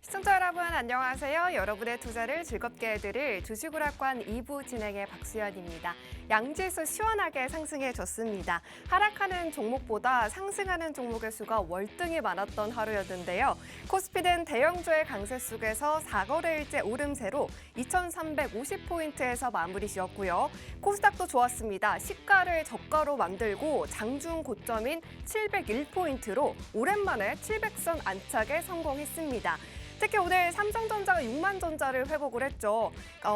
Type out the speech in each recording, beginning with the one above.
시청자 여러분 안녕하세요. 여러분의 투자를 즐겁게 해드릴 주식오락관 2부 진행의 박수연입니다. 양지수 시원하게 상승해줬습니다. 하락하는 종목보다 상승하는 종목의 수가 월등히 많았던 하루였는데요. 코스피는 대형주의 강세 속에서 4거래일째 오름세로 2,350포인트에서 마무리 지었고요. 코스닥도 좋았습니다. 시가를 저가로 만들고 장중 고점인 701포인트로 오랜만에 700선 안착에 성공했습니다. 특히 오늘 삼성전자가 6만 전자를 회복을 했죠.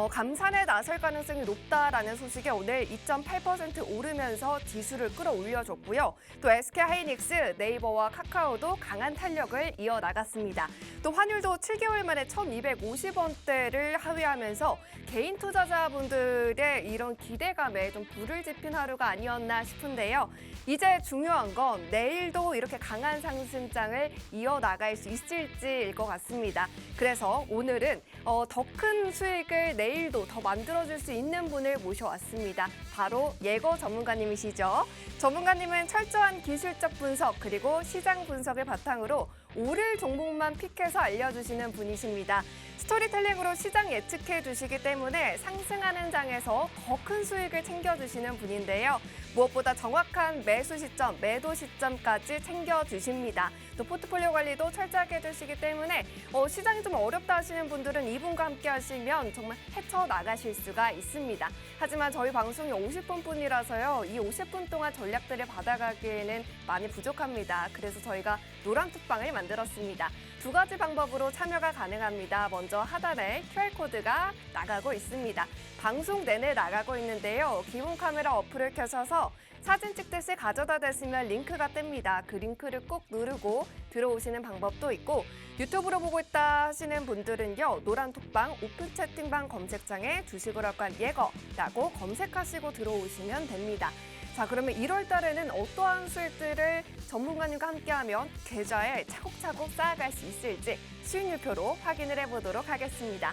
감산에 나설 가능성이 높다라는 소식에 오늘 2.8% 오르면서 지수를 끌어올려줬고요. 또 SK하이닉스, 네이버와 카카오도 강한 탄력을 이어나갔습니다. 또 환율도 7개월 만에 1,250원대를 하회하면서 개인 투자자분들의 이런 기대감에 좀 불을 지핀 하루가 아니었나 싶은데요. 이제 중요한 건 내일도 이렇게 강한 상승장을 이어나갈 수 있을지일 것 같습니다. 그래서 오늘은 더 큰 수익을 내일도 더 만들어줄 수 있는 분을 모셔왔습니다. 바로 예거 전문가님이시죠. 전문가님은 철저한 기술적 분석 그리고 시장 분석을 바탕으로 오를 종목만 픽해서 알려주시는 분이십니다. 스토리텔링으로 시장 예측해 주시기 때문에 상승하는 장에서 더 큰 수익을 챙겨주시는 분인데요. 무엇보다 정확한 매수 시점, 매도 시점까지 챙겨주십니다. 또 포트폴리오 관리도 철저하게 해주시기 때문에 시장이 좀 어렵다 하시는 분들은 이분과 함께 하시면 정말 헤쳐나가실 수가 있습니다. 하지만 저희 방송이 50분 뿐이라서요. 이 50분 동안 전략들을 받아가기에는 많이 부족합니다. 그래서 저희가 노란 톡방을 만들었습니다. 두 가지 방법으로 참여가 가능합니다. 먼저 하단에 QR코드가 나가고 있습니다. 방송 내내 나가고 있는데요. 기본 카메라 어플을 켜셔서 사진 찍듯이 가져다 대시면 링크가 뜹니다. 그 링크를 꼭 누르고 들어오시는 방법도 있고 유튜브로 보고 있다 하시는 분들은요. 노란 톡방 오픈 채팅방 검색창에 주식오락관 예거라고 검색하시고 들어오시면 됩니다. 자, 그러면 1월 달에는 어떠한 수익들을 전문가님과 함께하면 계좌에 차곡차곡 쌓아갈 수 있을지 수익률표로 확인을 해보도록 하겠습니다.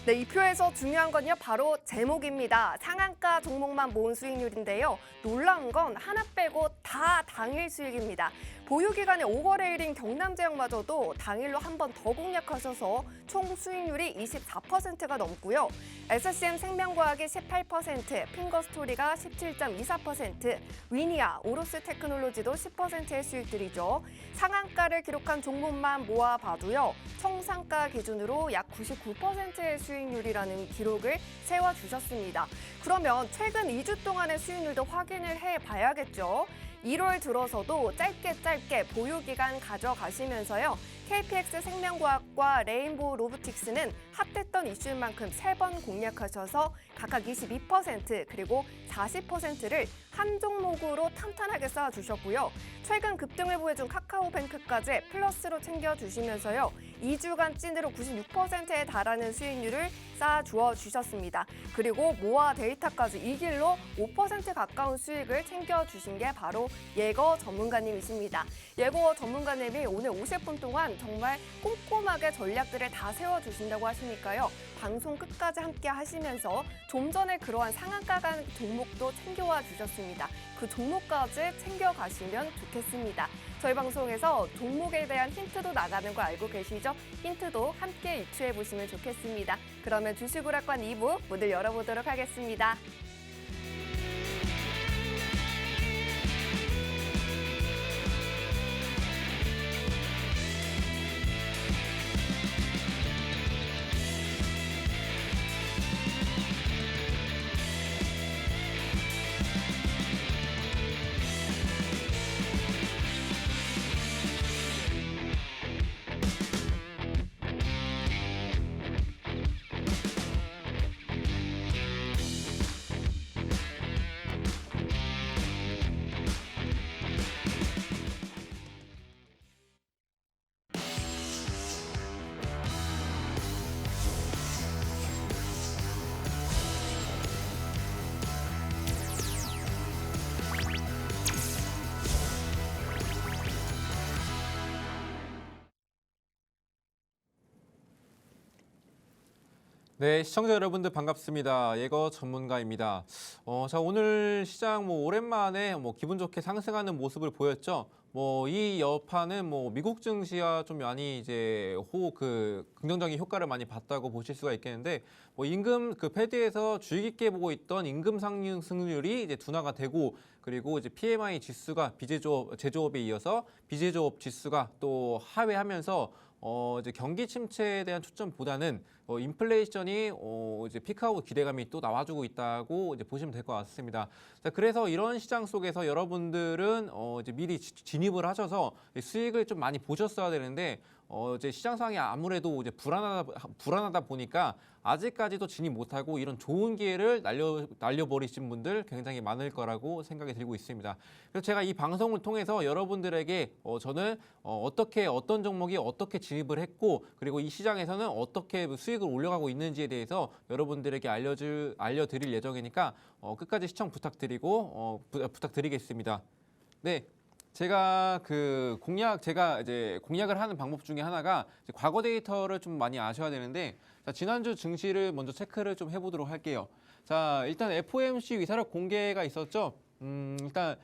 네, 이 표에서 중요한 건요, 바로 제목입니다. 상한가 종목만 모은 수익률인데요. 놀라운 건 하나 빼고 다 당일 수익입니다. 보유기간이 5거래일인 경남제약마저도 당일로 한 번 더 공략하셔서 총 수익률이 24%가 넘고요. SCM 생명과학이 18%, 핑거스토리가 17.24%, 위니아, 오로스 테크놀로지도 10%의 수익들이죠. 상한가를 기록한 종목만 모아봐도요. 청상가 기준으로 약 99%의 수익률이라는 기록을 세워주셨습니다. 그러면 최근 2주 동안의 수익률도 확인을 해봐야겠죠. 1월 들어서도 짧게 보유기간 가져가시면서요. KPX 생명과학과 레인보우 로보틱스는 핫했던 이슈인 만큼 3번 공략하셔서 각각 22% 그리고 40%를 한 종목으로 탄탄하게 쌓아주셨고요. 최근 급등을 보여준 카카오뱅크까지 플러스로 챙겨주시면서요. 2주간 찐으로 96%에 달하는 수익률을 쌓아주어 주셨습니다. 그리고 모아 데이터까지 이 길로 5% 가까운 수익을 챙겨주신 게 바로 예거 전문가님이십니다. 예거 전문가님이 오늘 50분 동안 정말 꼼꼼하게 전략들을 다 세워주신다고 하시니까요. 방송 끝까지 함께 하시면서 좀 전에 그러한 상한가 간 종목도 챙겨와 주셨습니다. 그 종목까지 챙겨가시면 좋겠습니다. 저희 방송에서 종목에 대한 힌트도 나가는 거 알고 계시죠? 힌트도 함께 입수해 보시면 좋겠습니다. 그러면 주식오락관 2부 문을 열어보도록 하겠습니다. 네, 시청자 여러분들 반갑습니다. 예거 전문가입니다. 자, 오늘 시장 오랜만에 기분 좋게 상승하는 모습을 보였죠. 이 여파는 미국 증시와 좀 많이 이제 긍정적인 효과를 많이 봤다고 보실 수가 있겠는데, 임금 패드에서 주의 깊게 보고 있던 임금 상승률이 이제 둔화가 되고, 그리고 이제 PMI 지수가 제조업에 이어서 비제조업 지수가 또 하회하면서 이제 경기 침체에 대한 초점보다는 인플레이션이 이제 피크아웃 기대감이 또 나와주고 있다고 이제 보시면 될 것 같습니다. 자, 그래서 이런 시장 속에서 여러분들은 이제 미리 진입을 하셔서 수익을 좀 많이 보셨어야 되는데, 이제 시장 상황이 아무래도 이제 불안하다 보니까 아직까지도 진입 못하고 이런 좋은 기회를 날려버리신 분들 굉장히 많을 거라고 생각이 들고 있습니다. 그래서 제가 이 방송을 통해서 여러분들에게 저는 어떤 종목이 어떻게 진입을 했고, 그리고 이 시장에서는 어떻게 수익을 올려가고 있는지에 대해서 여러분들에게 알려드릴 예정이니까 끝까지 시청 부탁드리겠습니다. 네. 제가 이제 공략을 하는 방법 중에 하나가 이제 과거 데이터를 좀 많이 아셔야 되는데, 자, 지난주 증시를 먼저 체크를 좀 해보도록 할게요. 자, 일단 FOMC 위사력 공개가 있었죠. 일단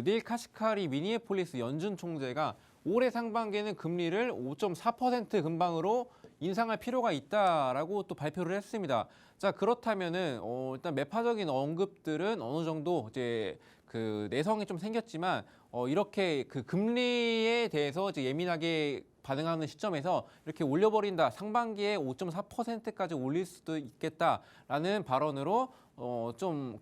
닐 카시카리 미니애폴리스 연준 총재가 올해 상반기에는 금리를 5.4% 근방으로 인상할 필요가 있다라고 또 발표를 했습니다. 자, 그렇다면은 일단 매파적인 언급들은 어느 정도 이제 내성이 좀 생겼지만 이렇게 금리에 대해서 이제 예민하게 반응하는 시점에서 이렇게 올려버린다, 상반기에 5.4%까지 올릴 수도 있겠다라는 발언으로 좀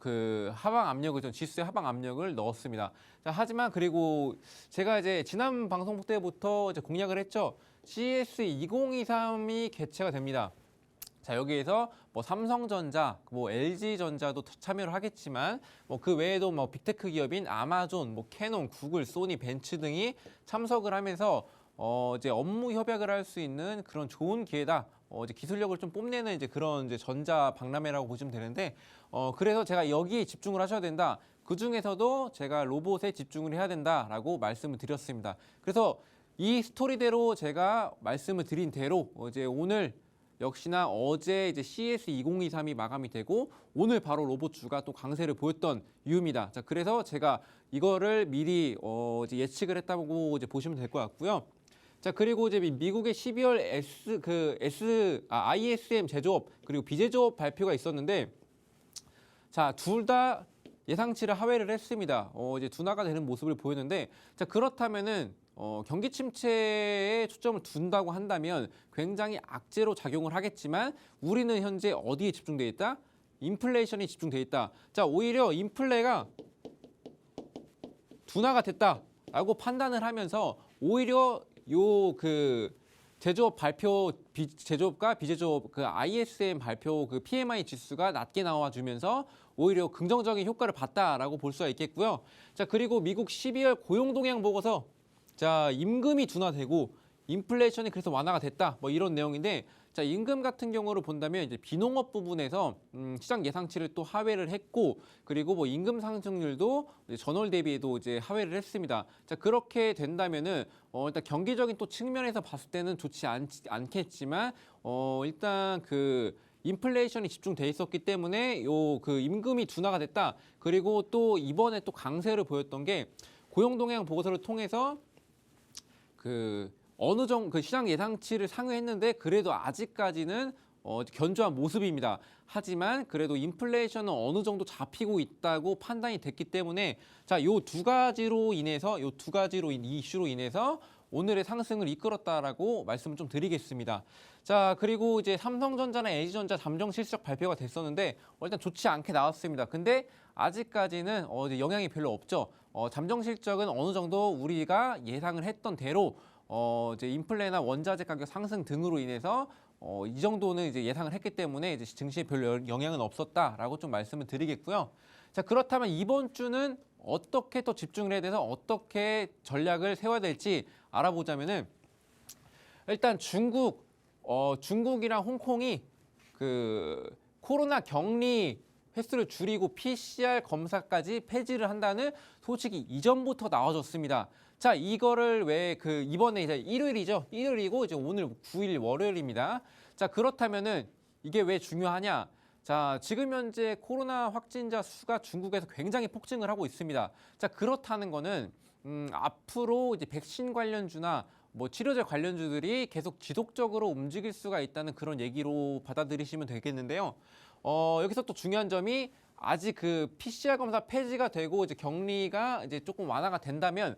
지수의 하방 압력을 넣었습니다. 자, 하지만 그리고 제가 이제 지난 방송 때부터 이제 공략을 했죠. CES 2023이 개최가 됩니다. 자, 여기에서 삼성전자, LG전자도 참여를 하겠지만 그 외에도 빅테크 기업인 아마존, 캐논, 구글, 소니, 벤츠 등이 참석을 하면서 이제 업무 협약을 할 수 있는 그런 좋은 기회다. 이제 기술력을 좀 뽐내는 이제 그런 이제 전자 박람회라고 보시면 되는데, 그래서 제가 여기에 집중을 하셔야 된다. 그 중에서도 제가 로봇에 집중을 해야 된다라고 말씀을 드렸습니다. 그래서 이 스토리대로 제가 말씀을 드린 대로 이제 오늘 역시나 어제 이제 CES 2023이 마감이 되고 오늘 바로 로봇주가 또 강세를 보였던 이유입니다. 자, 그래서 제가 이거를 미리 이제 예측을 했다고 이제 보시면 될 것 같고요. 자, 그리고 이제 미국의 12월 ISM 제조업 그리고 비제조업 발표가 있었는데, 자, 둘 다 예상치를 하회를 했습니다. 이제 둔화가 되는 모습을 보였는데, 자, 그렇다면은 경기 침체에 초점을 둔다고 한다면 굉장히 악재로 작용을 하겠지만 우리는 현재 어디에 집중돼 있다? 인플레이션이 집중돼 있다. 자, 오히려 인플레가 둔화가 됐다라고 판단을 하면서 오히려 제조업과 비제조업 ISM 발표 PMI 지수가 낮게 나와주면서 오히려 긍정적인 효과를 봤다라고 볼 수가 있겠고요. 자, 그리고 미국 12월 고용 동향 보고서, 자, 임금이 둔화되고 인플레이션이 그래서 완화가 됐다. 이런 내용인데, 자, 임금 같은 경우를 본다면 이제 비농업 부분에서 시장 예상치를 또 하회를 했고, 그리고 임금 상승률도 전월 대비에도 이제 하회를 했습니다. 자, 그렇게 된다면은 일단 경기적인 또 측면에서 봤을 때는 좋지 않겠지만 일단 인플레이션이 집중돼 있었기 때문에 임금이 둔화가 됐다. 그리고 또 이번에 또 강세를 보였던 게 고용 동향 보고서를 통해서 어느 정도 시장 예상치를 상회했는데 그래도 아직까지는 견조한 모습입니다. 하지만 그래도 인플레이션은 어느 정도 잡히고 있다고 판단이 됐기 때문에, 자, 이 이슈로 인해서 오늘의 상승을 이끌었다라고 말씀을 좀 드리겠습니다. 자, 그리고 이제 삼성전자나 LG전자 잠정 실적 발표가 됐었는데 일단 좋지 않게 나왔습니다. 근데 아직까지는 영향이 별로 없죠. 잠정 실적은 어느 정도 우리가 예상을 했던 대로 이제 인플레나 원자재 가격 상승 등으로 인해서 이 정도는 이제 예상을 했기 때문에 이제 증시에 별 영향은 없었다라고 좀 말씀을 드리겠고요. 자, 그렇다면 이번 주는 어떻게 또 집중을 해야 돼서 어떻게 전략을 세워야 될지 알아보자면은, 일단 중국이랑 홍콩이 코로나 격리 횟수를 줄이고 PCR 검사까지 폐지를 한다는 소식이 이전부터 나와줬습니다. 자, 이거를 이번에 이제 일요일이고 이제 오늘 9일 월요일입니다. 자, 그렇다면은 이게 왜 중요하냐? 자, 지금 현재 코로나 확진자 수가 중국에서 굉장히 폭증을 하고 있습니다. 자, 그렇다는 거는 앞으로 이제 백신 관련주나 뭐 치료제 관련주들이 계속 지속적으로 움직일 수가 있다는 그런 얘기로 받아들이시면 되겠는데요. 여기서 또 중요한 점이 아직 그 PCR 검사 폐지가 되고 이제 격리가 이제 조금 완화가 된다면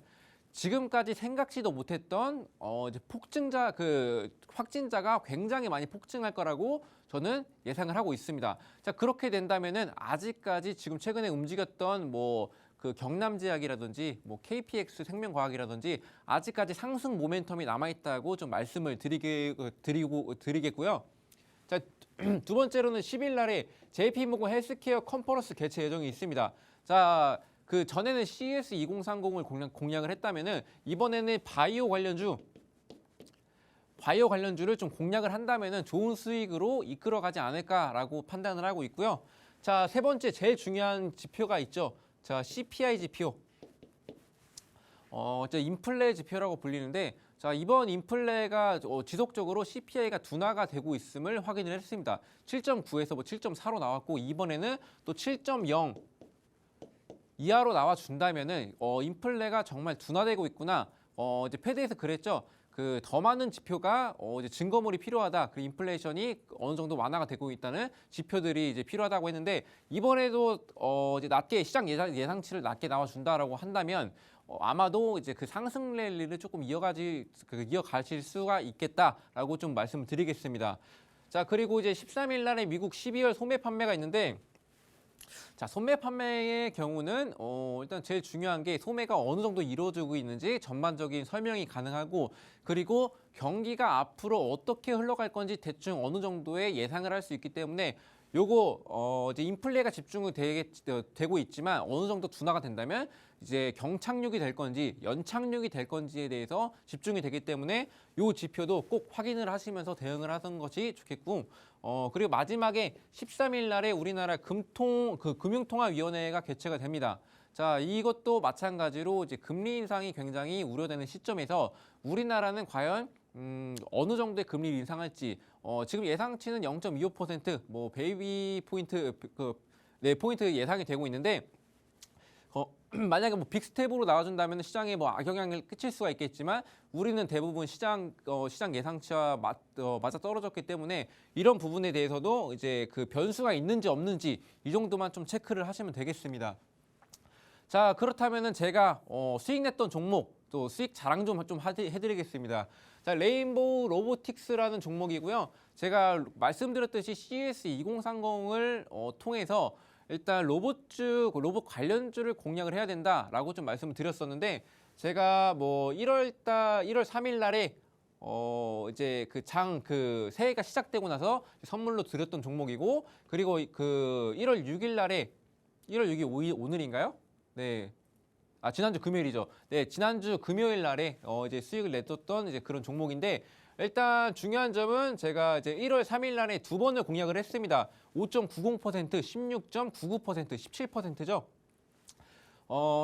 지금까지 생각지도 못했던 이제 폭증자 그 확진자가 굉장히 많이 폭증할 거라고 저는 예상을 하고 있습니다. 자, 그렇게 된다면은 아직까지 지금 최근에 움직였던 뭐 그 경남제약이라든지 뭐 KPX 생명과학이라든지 아직까지 상승 모멘텀이 남아 있다고 좀 말씀을 드리겠고요. 자, 두 번째로는 10일 날에 JP모건 헬스케어 컨퍼런스 개최 예정이 있습니다. 자, 그 전에는 CES 2030을 공략을 했다면은 이번에는 바이오 관련주를 좀 공략을 한다면은 좋은 수익으로 이끌어가지 않을까라고 판단을 하고 있고요. 자, 세 번째 제일 중요한 지표가 있죠. 자, CPI 지표. 인플레 지표라고 불리는데, 자, 이번 인플레가 지속적으로 CPI가 둔화가 되고 있음을 확인을 했습니다. 7.9에서 뭐 7.4로 나왔고 이번에는 또 7.0 이하로 나와준다면은 인플레가 정말 둔화되고 있구나. 이제 패드에서 그랬죠. 그 더 많은 지표가 이제 증거물이 필요하다. 그 인플레이션이 어느 정도 완화가 되고 있다는 지표들이 이제 필요하다고 했는데 이번에도 이제 낮게 시장 예상치를 낮게 나와준다라고 한다면 아마도 이제 그 상승 랠리를 조금 이어가실 수가 있겠다라고 좀 말씀을 드리겠습니다. 자, 그리고 이제 13일 날에 미국 12월 소매 판매가 있는데. 자, 소매 판매의 경우는 일단 제일 중요한 게 소매가 어느 정도 이루어지고 있는지 전반적인 설명이 가능하고 그리고 경기가 앞으로 어떻게 흘러갈 건지 대충 어느 정도의 예상을 할 수 있기 때문에 요거 이제 인플레가 집중이 되고 있지만 어느 정도 둔화가 된다면 이제 경착륙이 될 건지 연착륙이 될 건지에 대해서 집중이 되기 때문에 요 지표도 꼭 확인을 하시면서 대응을 하는 것이 좋겠고 그리고 마지막에 13일 날에 우리나라 금융통화위원회가 개최가 됩니다. 자, 이것도 마찬가지로 이제 금리 인상이 굉장히 우려되는 시점에서 우리나라는 과연 어느 정도의 금리를 인상할지 지금 예상치는 0.25% 뭐 베이비 포인트 포인트 예상이 되고 있는데 만약에 뭐 빅스텝으로 나와준다면 시장에 뭐 악영향을 끼칠 수가 있겠지만 우리는 대부분 시장 예상치와 맞아 떨어졌기 때문에 이런 부분에 대해서도 이제 그 변수가 있는지 없는지 이 정도만 좀 체크를 하시면 되겠습니다. 자, 그렇다면은 제가 수익 냈던 종목 또 수익 자랑 좀 해드리겠습니다. 자, 레인보우 로보틱스라는 종목이고요. 제가 말씀드렸듯이 CES 2030을 통해서 일단 로봇 관련주를 공략을 해야 된다라고 좀 말씀을 드렸었는데 제가 뭐 1월 3일 날에 이제 그 새해가 시작되고 나서 선물로 드렸던 종목이고 그리고 그 1월 6일 날에 1월 6일 오늘인가요? 네. 아, 지난주 금요일이죠. 네, 지난주 금요일 날에 이제 수익을 냈었던 이제 그런 종목인데 일단 중요한 점은 제가 이제 1월 3일 날에 두 번을 공략을 했습니다. 5.90%, 16.99%, 17%죠.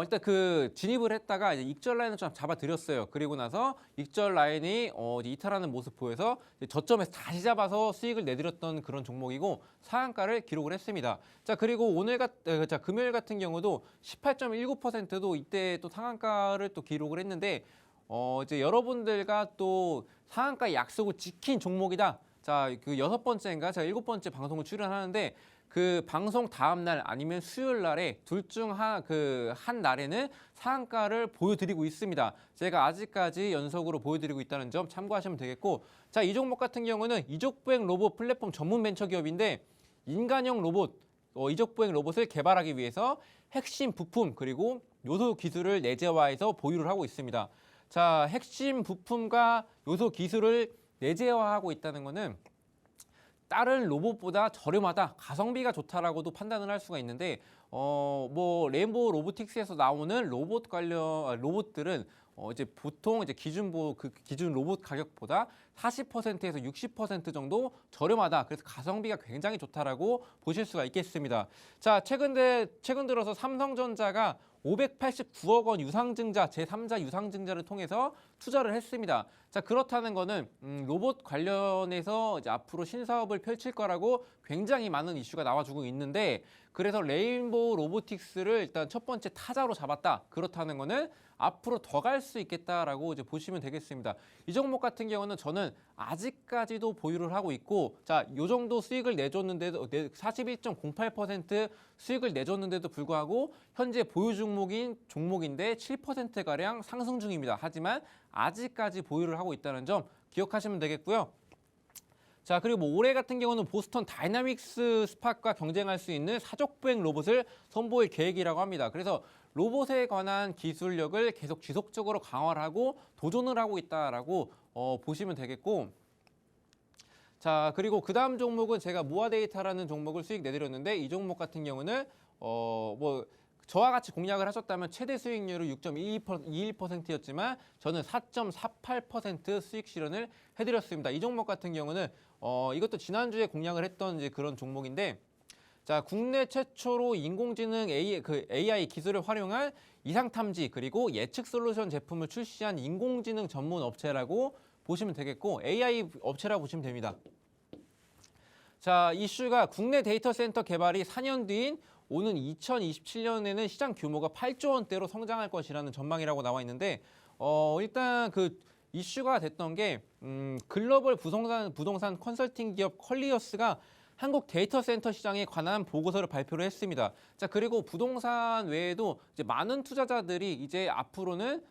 일단 그 진입을 했다가 이제 익절 라인을 좀 잡아드렸어요. 그리고 나서 익절 라인이 이제 이탈하는 모습 보여서 저점에서 다시 잡아서 수익을 내드렸던 그런 종목이고 상한가를 기록을 했습니다. 자, 그리고 금요일 같은 경우도 18.19%도 이때 또 상한가를 또 기록을 했는데 이제 여러분들과 또 상한가 약속을 지킨 종목이다. 자, 그 6번째인가 제가 7번째 방송을 출연하는데 그 방송 다음 날 아니면 수요일 날에 둘 중 한 날에는 상한가를 보여드리고 있습니다. 제가 아직까지 연속으로 보여드리고 있다는 점 참고하시면 되겠고, 자, 이 종목 같은 경우는 이족보행 로봇 플랫폼 전문 벤처 기업인데 인간형 로봇, 이족보행 로봇을 개발하기 위해서 핵심 부품 그리고 요소 기술을 내재화해서 보유를 하고 있습니다. 자, 핵심 부품과 요소 기술을 내재화하고 있다는 것은 다른 로봇보다 저렴하다, 가성비가 좋다라고도 판단을 할 수가 있는데 뭐 레인보우 로보틱스에서 나오는 로봇들은 이제 보통 이제 기준 로봇 가격보다 40%에서 60% 정도 저렴하다. 그래서 가성비가 굉장히 좋다라고 보실 수가 있겠습니다. 자, 최근 들어서 삼성전자가 589억 원 유상증자, 제3자 유상증자를 통해서 투자를 했습니다. 자, 그렇다는 거는 로봇 관련해서 이제 앞으로 신사업을 펼칠 거라고 굉장히 많은 이슈가 나와주고 있는데, 그래서 레인보우 로보틱스를 일단 첫 번째 타자로 잡았다. 그렇다는 거는 앞으로 더 갈 수 있겠다라고 이제 보시면 되겠습니다. 이 종목 같은 경우는 저는 아직까지도 보유를 하고 있고, 자, 요 정도 수익을 내줬는데도 41.08% 수익을 내줬는데도 불구하고 현재 보유 종목인데 7%가량 상승 중입니다. 하지만 아직까지 보유를 하고 있다는 점 기억하시면 되겠고요. 자, 그리고 뭐 올해 같은 경우는 보스턴 다이나믹스 스팟과 경쟁할 수 있는 사족보행 로봇을 선보일 계획이라고 합니다. 그래서 로봇에 관한 기술력을 계속 지속적으로 강화를 하고 도전을 하고 있다라고 보시면 되겠고, 자, 그리고 그 다음 종목은 제가 모아데이터라는 종목을 수익 내드렸는데, 이 종목 같은 경우는 뭐 저와 같이 공략을 하셨다면 최대 수익률은 6.21%였지만 저는 4.48% 수익 실현을 해드렸습니다. 이 종목 같은 경우는 이것도 지난주에 공략을 했던 이제 그런 종목인데, 자, 국내 최초로 인공지능 AI 기술을 활용한 이상 탐지 그리고 예측 솔루션 제품을 출시한 인공지능 전문 업체라고 보시면 되겠고, AI 업체라고 보시면 됩니다. 자, 이슈가 국내 데이터 센터 개발이 4년 뒤인 오는 2027년에는 시장 규모가 8조 원대로 성장할 것이라는 전망이라고 나와 있는데, 일단 그 이슈가 됐던 게 글로벌 부동산 컨설팅 기업 컬리어스가 한국 데이터 센터 시장에 관한 보고서를 발표를 했습니다. 자, 그리고 부동산 외에도 이제 많은 투자자들이 이제 앞으로는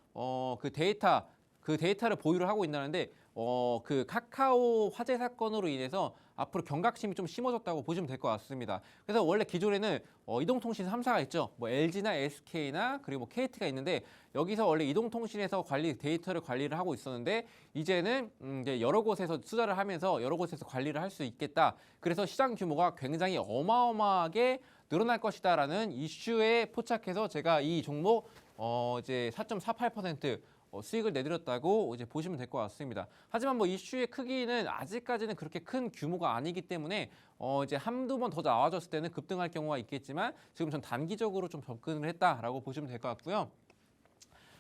그 데이터를 보유를 하고 있다는데, 그 카카오 화재 사건으로 인해서 앞으로 경각심이 좀 심어졌다고 보시면 될 것 같습니다. 그래서 원래 기존에는 이동통신 3사가 있죠. 뭐 LG나 SK나 그리고 뭐 KT가 있는데, 여기서 원래 이동통신에서 데이터를 관리를 하고 있었는데, 이제는 이제 여러 곳에서 투자를 하면서 여러 곳에서 관리를 할 수 있겠다. 그래서 시장 규모가 굉장히 어마어마하게 늘어날 것이다라는 이슈에 포착해서 제가 이 종목 이제 4.48% 수익을 내드렸다고 이제 보시면 될 것 같습니다. 하지만 뭐 이슈의 크기는 아직까지는 그렇게 큰 규모가 아니기 때문에 이제 한두 번 더 나와줬을 때는 급등할 경우가 있겠지만, 지금 전 단기적으로 좀 접근을 했다라고 보시면 될 것 같고요.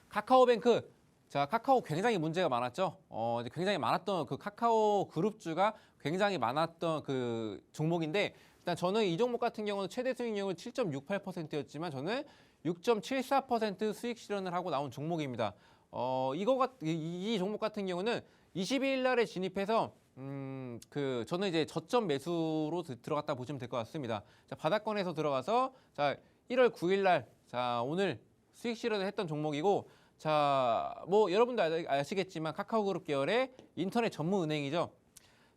카카오뱅크, 자, 카카오 굉장히 문제가 많았죠. 이제 굉장히 많았던 그 카카오 그룹주가 굉장히 많았던 그 종목인데, 일단 저는 이 종목 같은 경우는 최대 수익률은 7.68%였지만 저는 6.74% 수익 실현을 하고 나온 종목입니다. 이 종목 같은 경우는 22일 날에 진입해서 저는 이제 저점 매수로 들어갔다 보시면 될 것 같습니다. 자, 바닥권에서 들어가서 자, 1월 9일 날, 자, 오늘 수익 실현을 했던 종목이고, 자, 뭐 여러분도 아시겠지만 카카오그룹 계열의 인터넷 전문 은행이죠.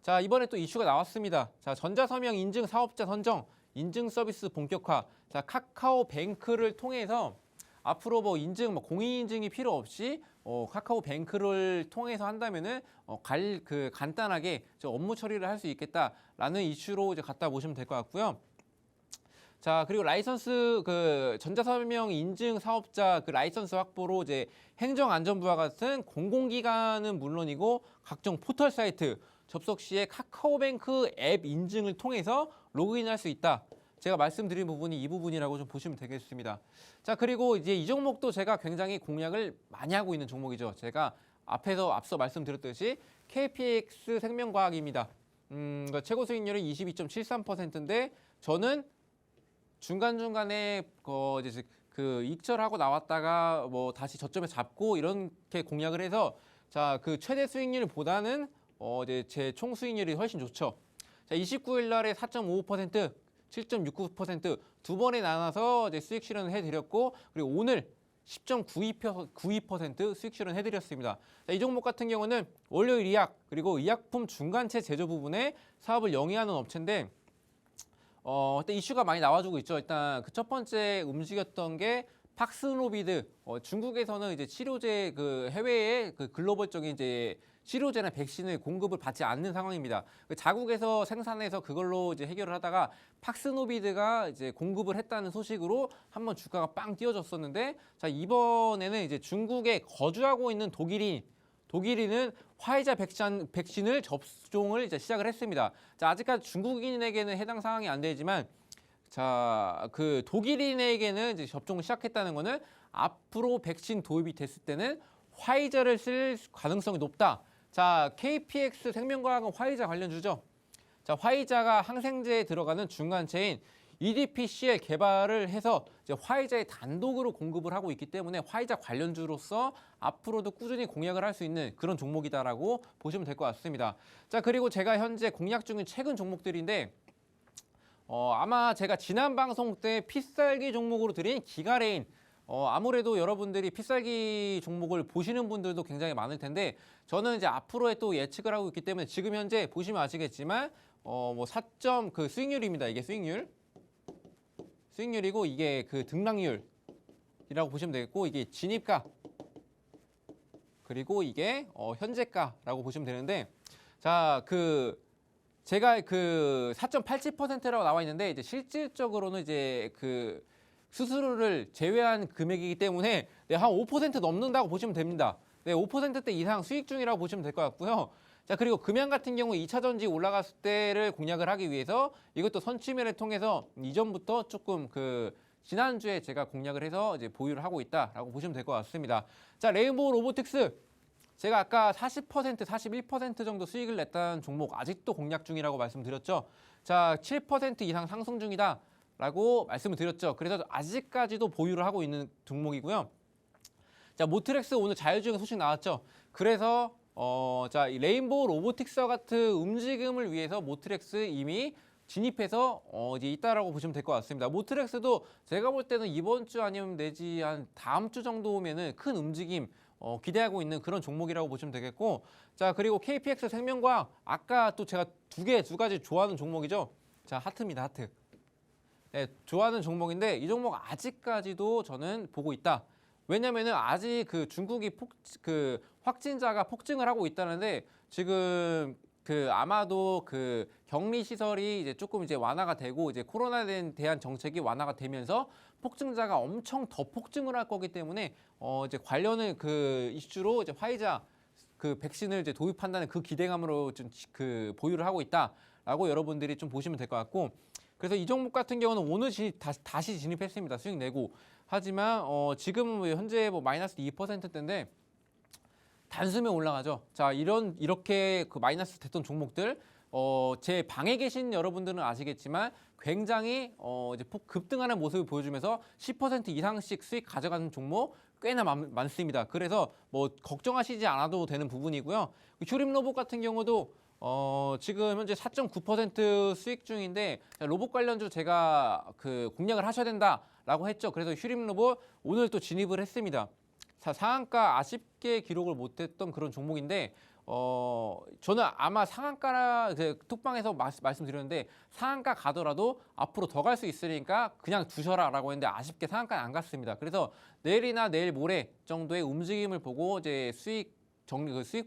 자, 이번에 또 이슈가 나왔습니다. 자, 전자서명 인증 사업자 선정, 인증 서비스 본격화. 자, 카카오뱅크를 통해서 앞으로 뭐 공인 인증이 필요 없이 카카오뱅크를 통해서 한다면은 간단하게 업무 처리를 할 수 있겠다라는 이슈로 이제 갖다 보시면 될 것 같고요. 자, 그리고 라이선스 전자서명 인증 사업자 라이선스 확보로 이제 행정안전부와 같은 공공기관은 물론이고 각종 포털 사이트 접속 시에 카카오뱅크 앱 인증을 통해서 로그인할 수 있다. 제가 말씀드린 부분이 이 부분이라고 좀 보시면 되겠습니다. 자, 그리고 이제 이 종목도 제가 굉장히 공략을 많이 하고 있는 종목이죠. 제가 앞서 말씀드렸듯이 KPX 생명과학입니다. 최고 수익률이 22.73%인데 저는 중간중간에 이제 익절하고 나왔다가 뭐 다시 저점에 잡고 이렇게 공략을 해서, 자, 그 최대 수익률보다는 이제 제 총 수익률이 훨씬 좋죠. 자, 29일 날에 4.55%, 7.69% 두 번에 나눠서 이제 수익 실현을 해드렸고, 그리고 오늘 10.92% 수익 실현 해드렸습니다. 자, 이 종목 같은 경우는 원료 의약 그리고 의약품 중간체 제조 부분에 사업을 영위하는 업체인데, 일단 이슈가 많이 나와주고 있죠. 일단 그 첫 번째 움직였던 게 팍스노비드, 중국에서는 이제 치료제 해외에 글로벌적인 이제 치료제나 백신을 공급을 받지 않는 상황입니다. 자국에서 생산해서 그걸로 이제 해결을 하다가 팍스노비드가 이제 공급을 했다는 소식으로 한번 주가가 빵 뛰어졌었는데, 자, 이번에는 이제 중국에 거주하고 있는 독일인은 화이자 백신을 접종을 이제 시작을 했습니다. 자, 아직까지 중국인에게는 해당 사항이 안 되지만, 자, 독일인에게는 이제 접종을 시작했다는 거는 앞으로 백신 도입이 됐을 때는 화이자를 쓸 가능성이 높다. 자, KPX 생명과학은 화이자 관련주죠. 자, 화이자가 항생제에 들어가는 중간체인 EDPCL 개발을 해서 이제 화이자에 단독으로 공급을 하고 있기 때문에 화이자 관련주로서 앞으로도 꾸준히 공략을 할 수 있는 그런 종목이다라고 보시면 될 것 같습니다. 자, 그리고 제가 현재 공략 중인 최근 종목들인데 아마 제가 지난 방송 때 필살기 종목으로 드린 기가레인 아무래도 여러분들이 필살기 종목을 보시는 분들도 굉장히 많을 텐데 저는 이제 앞으로의 또 예측을 하고 있기 때문에 지금 현재 보시면 아시겠지만 뭐 4점 그 수익률입니다. 이게 수익률이고 이게 그 등락률이라고 보시면 되겠고 이게 진입가 그리고 이게 현재가라고 보시면 되는데 자, 제가 그 4.87%라고 나와 있는데 이제 실질적으로는 이제 그 수수료를 제외한 금액이기 때문에 한 5% 넘는다고 보시면 됩니다. 5%대 이상 수익 중이라고 보시면 될 것 같고요. 자, 그리고 금양 같은 경우 2차 전지 올라갔을 때를 공략을 하기 위해서 이것도 선취매를 통해서 이전부터 조금 지난주에 제가 공략을 해서 이제 보유를 하고 있다라고 보시면 될 것 같습니다. 자, 레인보우 로보틱스 제가 아까 40%, 41% 정도 수익을 냈다는 종목 아직도 공략 중이라고 말씀드렸죠. 자, 7% 이상 상승 중이다라고 말씀을 드렸죠. 그래서 아직까지도 보유를 하고 있는 종목이고요. 자, 모트렉스 오늘 자율주행 소식 나왔죠. 그래서 자, 이 레인보우 로보틱스와 같은 움직임을 위해서 모트렉스 이미 진입해서 이제 있다라고 보시면 될 것 같습니다. 모트렉스도 제가 볼 때는 이번 주 아니면 내지 한 다음 주 정도면은 큰 움직임 기대하고 있는 그런 종목이라고 보시면 되겠고, 자, 그리고 KPX 생명과학 아까 또 제가 두 가지 좋아하는 종목이죠. 자, 하트입니다, 하트. 네, 좋아하는 종목인데 이 종목 아직까지도 저는 보고 있다. 왜냐면은 아직 중국이 확진자가 폭증을 하고 있다는데 지금 아마도 격리 시설이 이제 조금 이제 완화가 되고 이제 코로나에 대한 정책이 완화가 되면서 폭증자가 엄청 더 폭증을 할 거기 때문에 이제 관련은 이슈로 이제 화이자 백신을 이제 도입한다는 기대감으로 좀 보유를 하고 있다라고 여러분들이 좀 보시면 될 것 같고, 그래서 이 종목 같은 경우는 오늘 다시 진입했습니다. 수익 내고. 하지만 지금은 현재 뭐 마이너스 2%대인데 단숨에 올라가죠. 자, 이렇게 마이너스 됐던 종목들 제 방에 계신 여러분들은 아시겠지만 굉장히 이제 급등하는 모습을 보여주면서 10% 이상씩 수익 가져가는 종목 꽤나 많습니다. 그래서 뭐 걱정하시지 않아도 되는 부분이고요. 휴림로봇 같은 경우도 지금 현재 4.9% 수익 중인데 로봇 관련주 제가 공략을 하셔야 된다라고 했죠. 그래서 휴림로봇 오늘 또 진입을 했습니다. 자, 상한가 아쉽게 기록을 못했던 그런 종목인데 저는 아마 상한가라 톡방에서 말씀드렸는데 상한가 가더라도 앞으로 더 갈 수 있으니까 그냥 두셔라라고 했는데 아쉽게 상한가는 안 갔습니다. 그래서 내일이나 내일 모레 정도의 움직임을 보고 이제 수익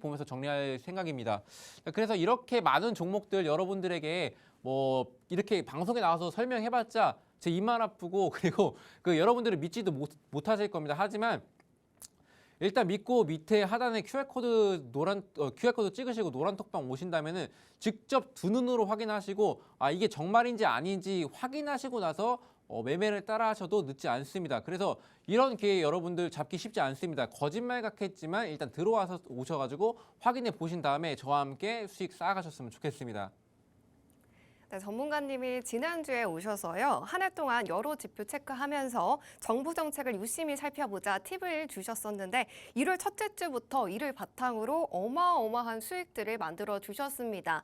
보면서 정리할 생각입니다. 그래서 이렇게 많은 종목들 여러분들에게 뭐 이렇게 방송에 나와서 설명해봤자 제 입만 아프고 그리고 여러분들은 믿지도 못하실 겁니다. 하지만 일단 믿고 밑에 하단에 QR코드 찍으시고 노란 톡방 오신다면은 직접 두 눈으로 확인하시고 이게 정말인지 아닌지 확인하시고 나서 매매를 따라 하셔도 늦지 않습니다. 그래서 이런 기회 여러분들 잡기 쉽지 않습니다. 거짓말 같겠지만 일단 들어와서 오셔가지고 확인해 보신 다음에 저와 함께 수익 쌓아가셨으면 좋겠습니다. 네, 전문가님이 지난주에 오셔서요. 한 해 동안 여러 지표 체크하면서 정부 정책을 유심히 살펴보자 팁을 주셨었는데 1월 첫째 주부터 이를 바탕으로 어마어마한 수익들을 만들어 주셨습니다.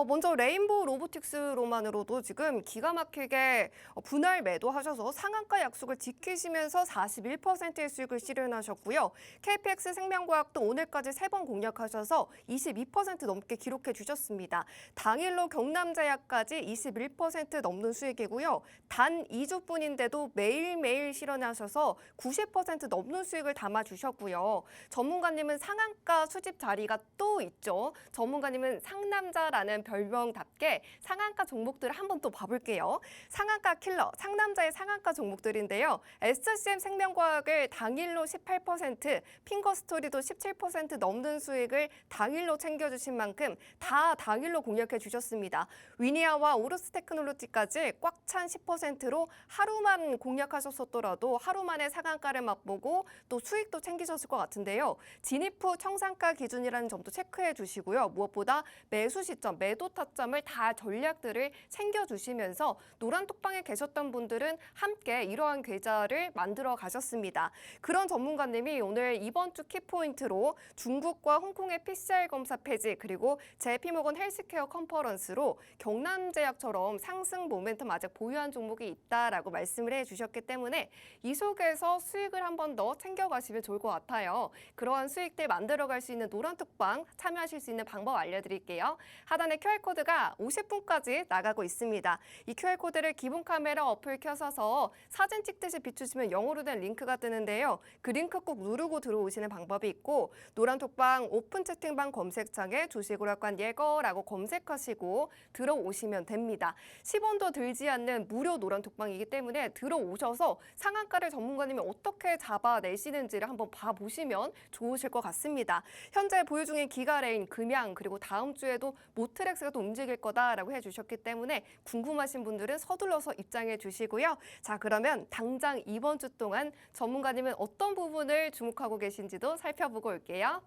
먼저 레인보우 로보틱스로만으로도 지금 기가 막히게 분할 매도하셔서 상한가 약속을 지키시면서 41%의 수익을 실현하셨고요. KPX 생명과학도 오늘까지 3번 공략하셔서 22% 넘게 기록해 주셨습니다. 당일로 경남제약까지 21% 넘는 수익이고요. 단 2주뿐인데도 매일매일 실현하셔서 90% 넘는 수익을 담아주셨고요. 전문가님은 상한가 수집 자리가 또 있죠. 전문가님은 상남자라는 별명답게 상한가 종목들을 한번 또 봐볼게요. 상한가 킬러, 상남자의 상한가 종목들인데요. SCM 생명과학을 당일로 18%, 핑거스토리도 17% 넘는 수익을 당일로 챙겨주신 만큼 다 당일로 공략해 주셨습니다. 위니아 리니아와 오르스 테크놀로지까지 꽉 찬 10%로 하루만 공략하셨었더라도 하루 만에 상한가를 맛보고 또 수익도 챙기셨을 것 같은데요. 진입 후 청산가 기준이라는 점도 체크해 주시고요. 무엇보다 매수 시점, 매도 타점을 다 전략들을 챙겨주시면서 노란톡방에 계셨던 분들은 함께 이러한 계좌를 만들어 가셨습니다. 그런 전문가님이 오늘 이번 주 키포인트로 중국과 홍콩의 PCR 검사 폐지 그리고 JP모건 헬스케어 컨퍼런스로 경남제약처럼 상승 모멘텀 아직 보유한 종목이 있다라고 말씀을 해주셨기 때문에 이 속에서 수익을 한 번 더 챙겨가시면 좋을 것 같아요. 그러한 수익들 만들어갈 수 있는 노란톡방 참여하실 수 있는 방법 알려드릴게요. 하단에 QR코드가 50분까지 나가고 있습니다. 이 QR코드를 기본 카메라 어플 켜셔서 사진 찍듯이 비추시면 영어로 된 링크가 뜨는데요. 그 링크 꼭 누르고 들어오시는 방법이 있고 노란톡방 오픈 채팅방 검색창에 주식오락관 예거라고 검색하시고 들어오시면 됩니다. 10원도 들지 않는 무료 노란톡방이기 때문에 들어오셔서 상한가를 전문가님이 어떻게 잡아내시는지를 한번 봐보시면 좋으실 것 같습니다. 현재 보유 중인 기가레인, 금양 그리고 다음 주에도 모트렉스가 또 움직일 거다라고 해주셨기 때문에 궁금하신 분들은 서둘러서 입장해 주시고요. 자, 그러면 당장 이번 주 동안 전문가님은 어떤 부분을 주목하고 계신지도 살펴보고 올게요.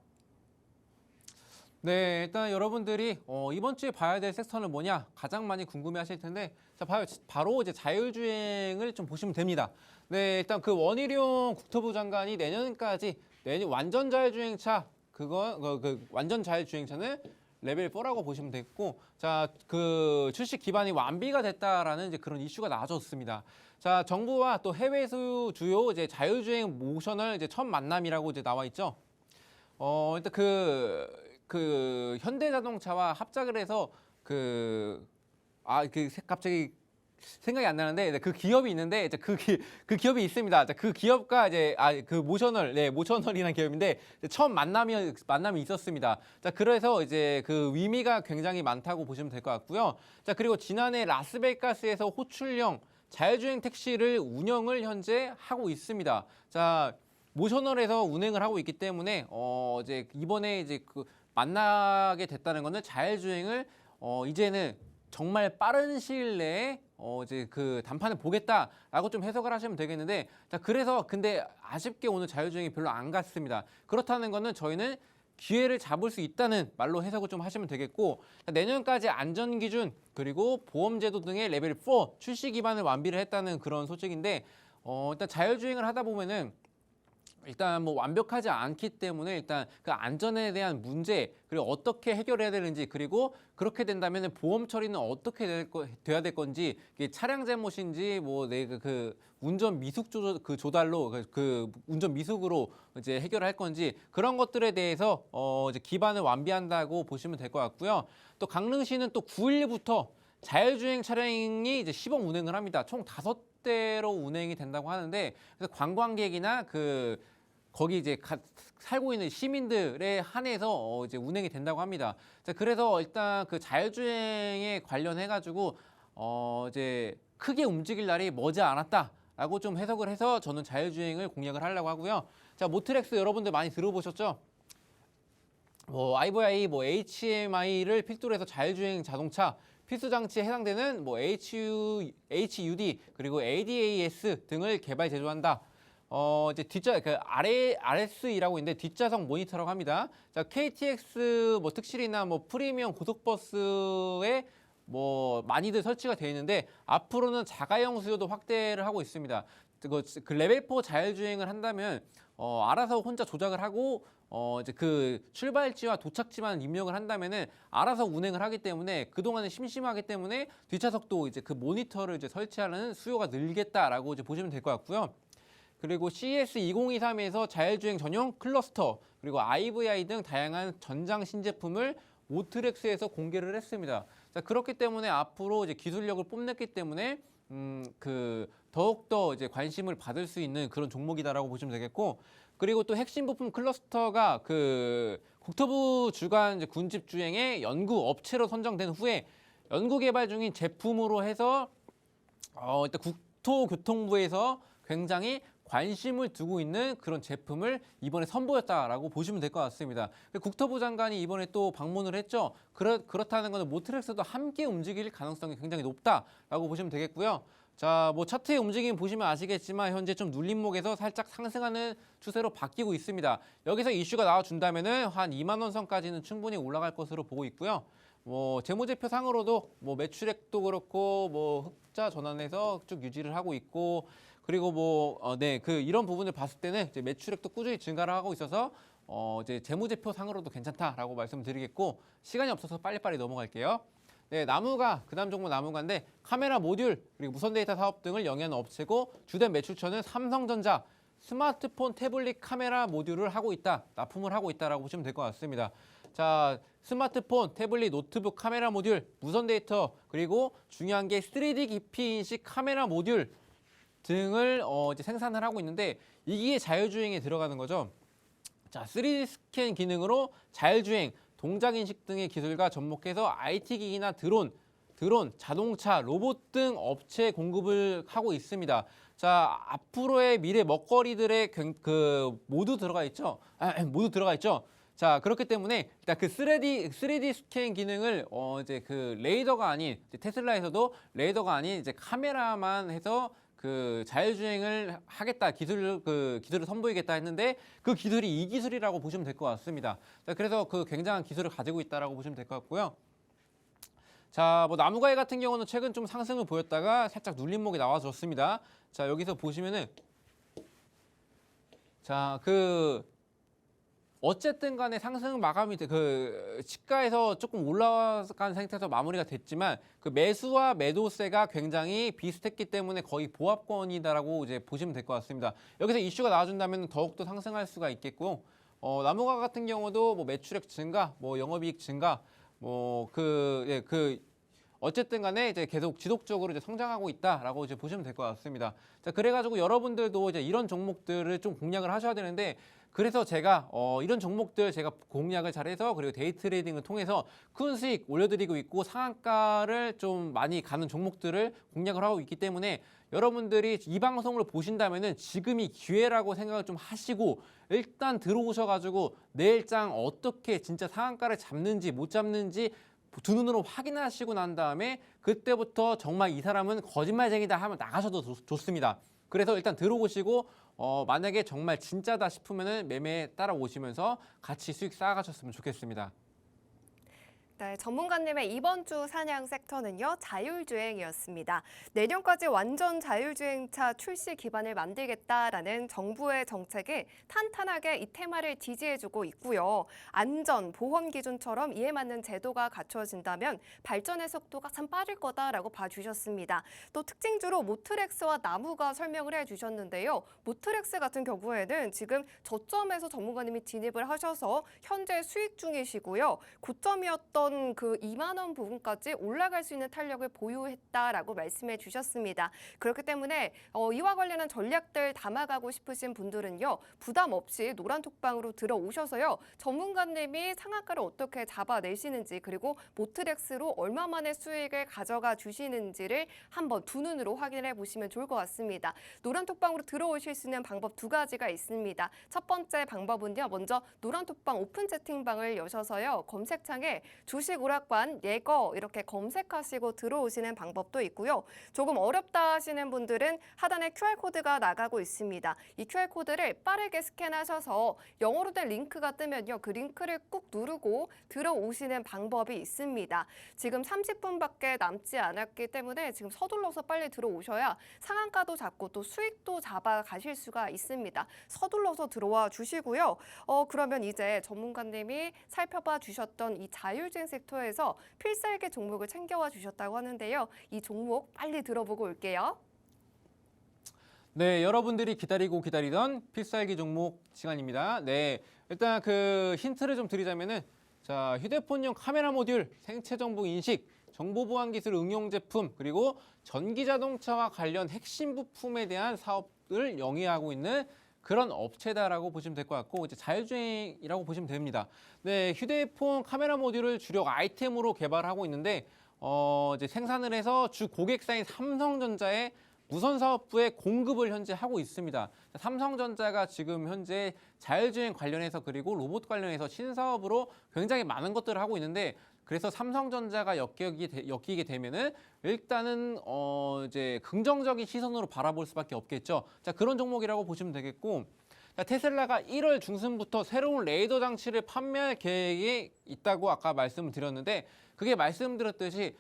네, 일단 여러분들이 이번 주에 봐야 될 섹터는 뭐냐 가장 많이 궁금해하실 텐데, 자, 바로 이제 자율주행을 좀 보시면 됩니다. 네, 일단 그 원희룡 국토부 장관이 내년까지 완전 자율주행차 완전 자율주행차는 레벨 4라고 보시면 되겠고, 자, 그 출시 기반이 완비가 됐다라는 이제 그런 이슈가 나와줬습니다. 자, 정부와 또 해외 주요 이제 자율주행 모셔널 이제 첫 만남이라고 이제 나와 있죠. 일단 그 현대자동차와 합작을 해서 갑자기 생각이 안 나는데 그 기업이 있는데 이제 그 기업이 있습니다. 그 기업과 이제 그 모셔널이라는 기업인데 처음 만남이 있었습니다. 자, 그래서 이제 그 의미가 굉장히 많다고 보시면 될 것 같고요. 자, 그리고 지난해 라스베이거스에서 호출형 자율주행 택시를 운영을 현재 하고 있습니다. 자, 모셔널에서 운행을 하고 있기 때문에 이제 이번에 이제 그 만나게 됐다는 거는 자율주행을 이제는 정말 빠른 시일 내에 이제 그 단판을 보겠다라고 좀 해석을 하시면 되겠는데, 자, 그래서 근데 아쉽게 오늘 자율주행이 별로 안 갔습니다. 그렇다는 거는 저희는 기회를 잡을 수 있다는 말로 해석을 좀 하시면 되겠고, 내년까지 안전기준 그리고 보험제도 등의 레벨 4 출시 기반을 완비를 했다는 그런 소식인데, 일단 자율주행을 하다 보면은 일단 뭐 완벽하지 않기 때문에 일단 그 안전에 대한 문제, 그리고 어떻게 해결해야 되는지, 그리고 그렇게 된다면 보험 처리는 어떻게 돼야 될 건지, 이게 차량 잘못인지 뭐 내 그 운전 미숙 조달로 그 운전 미숙으로 이제 해결할 건지, 그런 것들에 대해서 이제 기반을 완비한다고 보시면 될 것 같고요. 또 강릉시는 또 9일부터 자율주행 차량이 이제 시범 운행을 합니다. 총 5대로 운행이 된다고 하는데, 그래서 관광객이나 거기 이제 살고 있는 시민들에 한해서 이제 운행이 된다고 합니다. 자, 그래서 일단 그 자율주행에 관련해가지고 이제 크게 움직일 날이 머지 않았다라고 좀 해석을 해서 저는 자율주행을 공략을 하려고 하고요. 자, 모트렉스 여러분들 많이 들어보셨죠? 뭐 IVI, 뭐 HMI를 필두로 해서 자율주행 자동차 필수 장치에 해당되는 뭐 HUD 그리고 ADAS 등을 개발 제조한다. 이제 RS이라고 있는데 뒷좌석 모니터라고 합니다. 자, KTX 뭐 특실이나 뭐 프리미엄 고속버스에 뭐 많이들 설치가 되어 있는데, 앞으로는 자가용 수요도 확대를 하고 있습니다. 그 레벨 4 자율주행을 한다면 알아서 혼자 조작을 하고 이제 그 출발지와 도착지만 입력을 한다면은 알아서 운행을 하기 때문에 그동안은 심심하기 때문에 뒷좌석도 이제 그 모니터를 이제 설치하는 수요가 늘겠다라고 이제 보시면 될 것 같고요. 그리고 CES 2023에서 자율주행 전용 클러스터 그리고 IVI 등 다양한 전장 신제품을 모트렉스에서 공개를 했습니다. 자, 그렇기 때문에 앞으로 이제 기술력을 뽐냈기 때문에 더욱더 이제 관심을 받을 수 있는 그런 종목이다라고 보시면 되겠고, 그리고 또 핵심 부품 클러스터가 그 국토부 주관 군집 주행의 연구 업체로 선정된 후에 연구 개발 중인 제품으로 해서 일단 국토교통부에서 굉장히 관심을 두고 있는 그런 제품을 이번에 선보였다라고 보시면 될 것 같습니다. 국토부 장관이 이번에 또 방문을 했죠. 그렇다는 것은 모트렉스도 함께 움직일 가능성이 굉장히 높다라고 보시면 되겠고요. 자, 뭐 차트의 움직임 보시면 아시겠지만 현재 좀 눌림목에서 살짝 상승하는 추세로 바뀌고 있습니다. 여기서 이슈가 나와준다면은 한 2만 원 선까지는 충분히 올라갈 것으로 보고 있고요. 뭐 재무제표 상으로도 뭐 매출액도 그렇고 뭐 흑자 전환해서 쭉 유지를 하고 있고 그리고 이런 부분을 봤을 때는 이제 매출액도 꾸준히 증가를 하고 있어서 이제 재무제표 상으로도 괜찮다라고 말씀드리겠고 시간이 없어서 빨리빨리 넘어갈게요. 네, 나무가 그다음 종목 나무가인데 카메라 모듈 그리고 무선 데이터 사업 등을 영위하는 업체고 주된 매출처는 삼성전자 스마트폰 태블릿 카메라 모듈을 하고 있다, 납품을 하고 있다라고 보시면 될 것 같습니다. 자, 스마트폰, 태블릿, 노트북 카메라 모듈, 무선 데이터 그리고 중요한 게 3D 깊이 인식 카메라 모듈 등을 이제 생산을 하고 있는데 이게 자율주행에 들어가는 거죠. 자, 3D 스캔 기능으로 자율주행, 동작 인식 등의 기술과 접목해서 IT 기기나 드론, 자동차, 로봇 등 업체 공급을 하고 있습니다. 자, 앞으로의 미래 먹거리들의 모두 들어가 있죠. 모두 들어가 있죠. 자, 그렇기 때문에 일단 그 3D 스캔 기능을 이제 그 레이더가 아닌 이제 테슬라에서도 레이더가 아닌 이제 카메라만 해서 그 자율주행을 하겠다 기술을 선보이겠다 했는데 그 기술이 이 기술이라고 보시면 될 것 같습니다. 자, 그래서 그 굉장한 기술을 가지고 있다라고 보시면 될 것 같고요. 자, 뭐 나무가이 같은 경우는 최근 좀 상승을 보였다가 살짝 눌림목이 나와줬습니다. 자, 여기서 보시면은 자, 어쨌든 간에 상승 마감이 시가에서 조금 올라간 상태에서 마무리가 됐지만 그 매수와 매도세가 굉장히 비슷했기 때문에 거의 보합권이다라고 이제 보시면 될 것 같습니다. 여기서 이슈가 나와준다면 더욱더 상승할 수가 있겠고 나무가 같은 경우도 뭐 매출액 증가, 뭐 영업이익 증가, 어쨌든 간에 이제 계속 지속적으로 이제 성장하고 있다라고 이제 보시면 될 것 같습니다. 자, 그래가지고 여러분들도 이제 이런 종목들을 좀 공략을 하셔야 되는데 그래서 제가 이런 종목들 제가 공략을 잘해서 그리고 데이 트레이딩을 통해서 큰 수익 올려드리고 있고 상한가를 좀 많이 가는 종목들을 공략을 하고 있기 때문에 여러분들이 이 방송을 보신다면은 지금이 기회라고 생각을 좀 하시고 일단 들어오셔가지고 내일장 어떻게 진짜 상한가를 잡는지 못 잡는지 두 눈으로 확인하시고 난 다음에 그때부터 정말 이 사람은 거짓말쟁이다 하면 나가셔도 좋습니다. 그래서 일단 들어오시고 만약에 정말 진짜다 싶으면은 매매에 따라오시면서 같이 수익 쌓아가셨으면 좋겠습니다. 네, 전문가님의 이번 주 사냥 섹터는요, 자율주행이었습니다. 내년까지 완전 자율주행차 출시 기반을 만들겠다라는 정부의 정책이 탄탄하게 이 테마를 지지해주고 있고요. 안전, 보험 기준처럼 이에 맞는 제도가 갖춰진다면 발전의 속도가 참 빠를 거다라고 봐주셨습니다. 또 특징주로 모트렉스와 나무가 설명을 해주셨는데요. 모트렉스 같은 경우에는 지금 저점에서 전문가님이 진입을 하셔서 현재 수익 중이시고요. 고점이었던 그 2만 원 부분까지 올라갈 수 있는 탄력을 보유했다라고 말씀해 주셨습니다. 그렇기 때문에 이와 관련한 전략들 담아가고 싶으신 분들은요. 부담 없이 노란톡방으로 들어오셔서요. 전문가님이 상한가를 어떻게 잡아내시는지 그리고 모트렉스로 얼마 만에 수익을 가져가 주시는지를 한번 두 눈으로 확인해 보시면 좋을 것 같습니다. 노란톡방으로 들어오실 수 있는 방법 두 가지가 있습니다. 첫 번째 방법은요. 먼저 노란톡방 오픈 채팅방을 여셔서요. 검색창에 주식 오락관 예거 이렇게 검색하시고 들어오시는 방법도 있고요. 조금 어렵다 하시는 분들은 하단에 QR코드가 나가고 있습니다. 이 QR코드를 빠르게 스캔하셔서 영어로 된 링크가 뜨면요. 그 링크를 꾹 누르고 들어오시는 방법이 있습니다. 지금 30분밖에 남지 않았기 때문에 지금 서둘러서 빨리 들어오셔야 상한가도 잡고 또 수익도 잡아 가실 수가 있습니다. 서둘러서 들어와 주시고요. 그러면 이제 전문가님이 살펴봐 주셨던 이 자율주행 섹터에서 필살기 종목을 챙겨와 주셨다고 하는데요. 이 종목 빨리 들어보고 올게요. 네, 여러분들이 기다리던 필살기 종목 시간입니다. 네, 일단 그 힌트를 좀 드리자면은 자, 휴대폰용 카메라 모듈, 생체 정보 인식, 정보 보안 기술 응용 제품, 그리고 전기 자동차와 관련 핵심 부품에 대한 사업을 영위하고 있는 그런 업체다라고 보시면 될 것 같고 이제 자율주행이라고 보시면 됩니다. 네, 휴대폰 카메라 모듈을 주력 아이템으로 개발하고 있는데 이제 생산을 해서 주 고객사인 삼성전자에 무선사업부에 공급을 현재 하고 있습니다. 삼성전자가 지금 현재 자율주행 관련해서 그리고 로봇 관련해서 신사업으로 굉장히 많은 것들을 하고 있는데 그래서 삼성전자가 엮이게 되면은 일단은 이제 긍정적인 시선으로 바라볼 수밖에 없겠죠. 자, 그런 종목이라고 보시면 되겠고. 자, 테슬라가 1월 중순부터 새로운 레이더 장치를 판매할 계획이 있다고 아까 말씀을 드렸는데 그게 말씀드렸듯이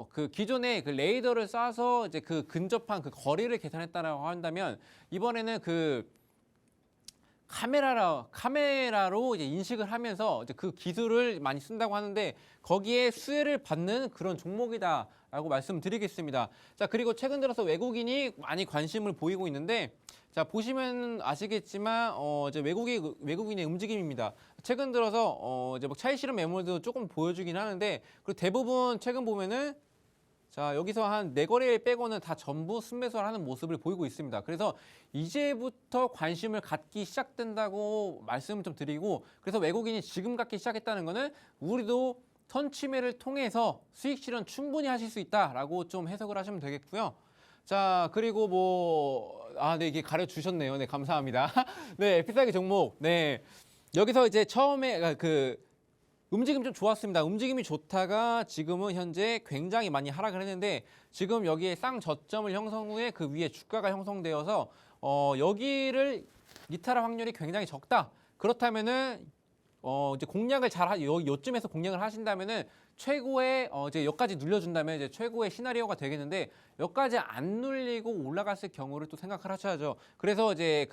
그 기존에 그 레이더를 쏴서 이제 그 근접한 그 거리를 계산했다라고 한다면 이번에는 그 카메라로 이제 인식을 하면서 이제 그 기술을 많이 쓴다고 하는데 거기에 수혜를 받는 그런 종목이다라고 말씀드리겠습니다. 자, 그리고 최근 들어서 외국인이 많이 관심을 보이고 있는데 자, 보시면 아시겠지만 이제 외국인의 움직임입니다. 최근 들어서 이제 뭐 차익 실현 매물도 조금 보여주긴 하는데 그리고 대부분 최근 보면은 자, 여기서 한 4거래 빼고는 다 전부 순매수를 하는 모습을 보이고 있습니다. 그래서 이제부터 관심을 갖기 시작된다고 말씀을 좀 드리고 그래서 외국인이 지금 갖기 시작했다는 거는 우리도 선취매를 통해서 수익 실현 충분히 하실 수 있다라고 좀 해석을 하시면 되겠고요. 자, 그리고 네, 이게 가려주셨네요. 네, 감사합니다. 네, 필살기 종목. 네. 여기서 이제 처음에 움직임 좀 좋았습니다. 움직임이 좋다가 지금은 현재 굉장히 많이 하락을 했는데 지금 여기에 쌍저점을 형성 후에 그 위에 주가가 형성되어서 여기를 이탈할 확률이 굉장히 적다. 그렇다면은 이제 공략을 요쯤에서 공략을 하신다면은 최고의 이제 여기까지 눌려준다면 이제 최고의 시나리오가 되겠는데 여기까지 안 눌리고 올라갔을 경우를 또 생각을 하셔야죠. 그래서 이제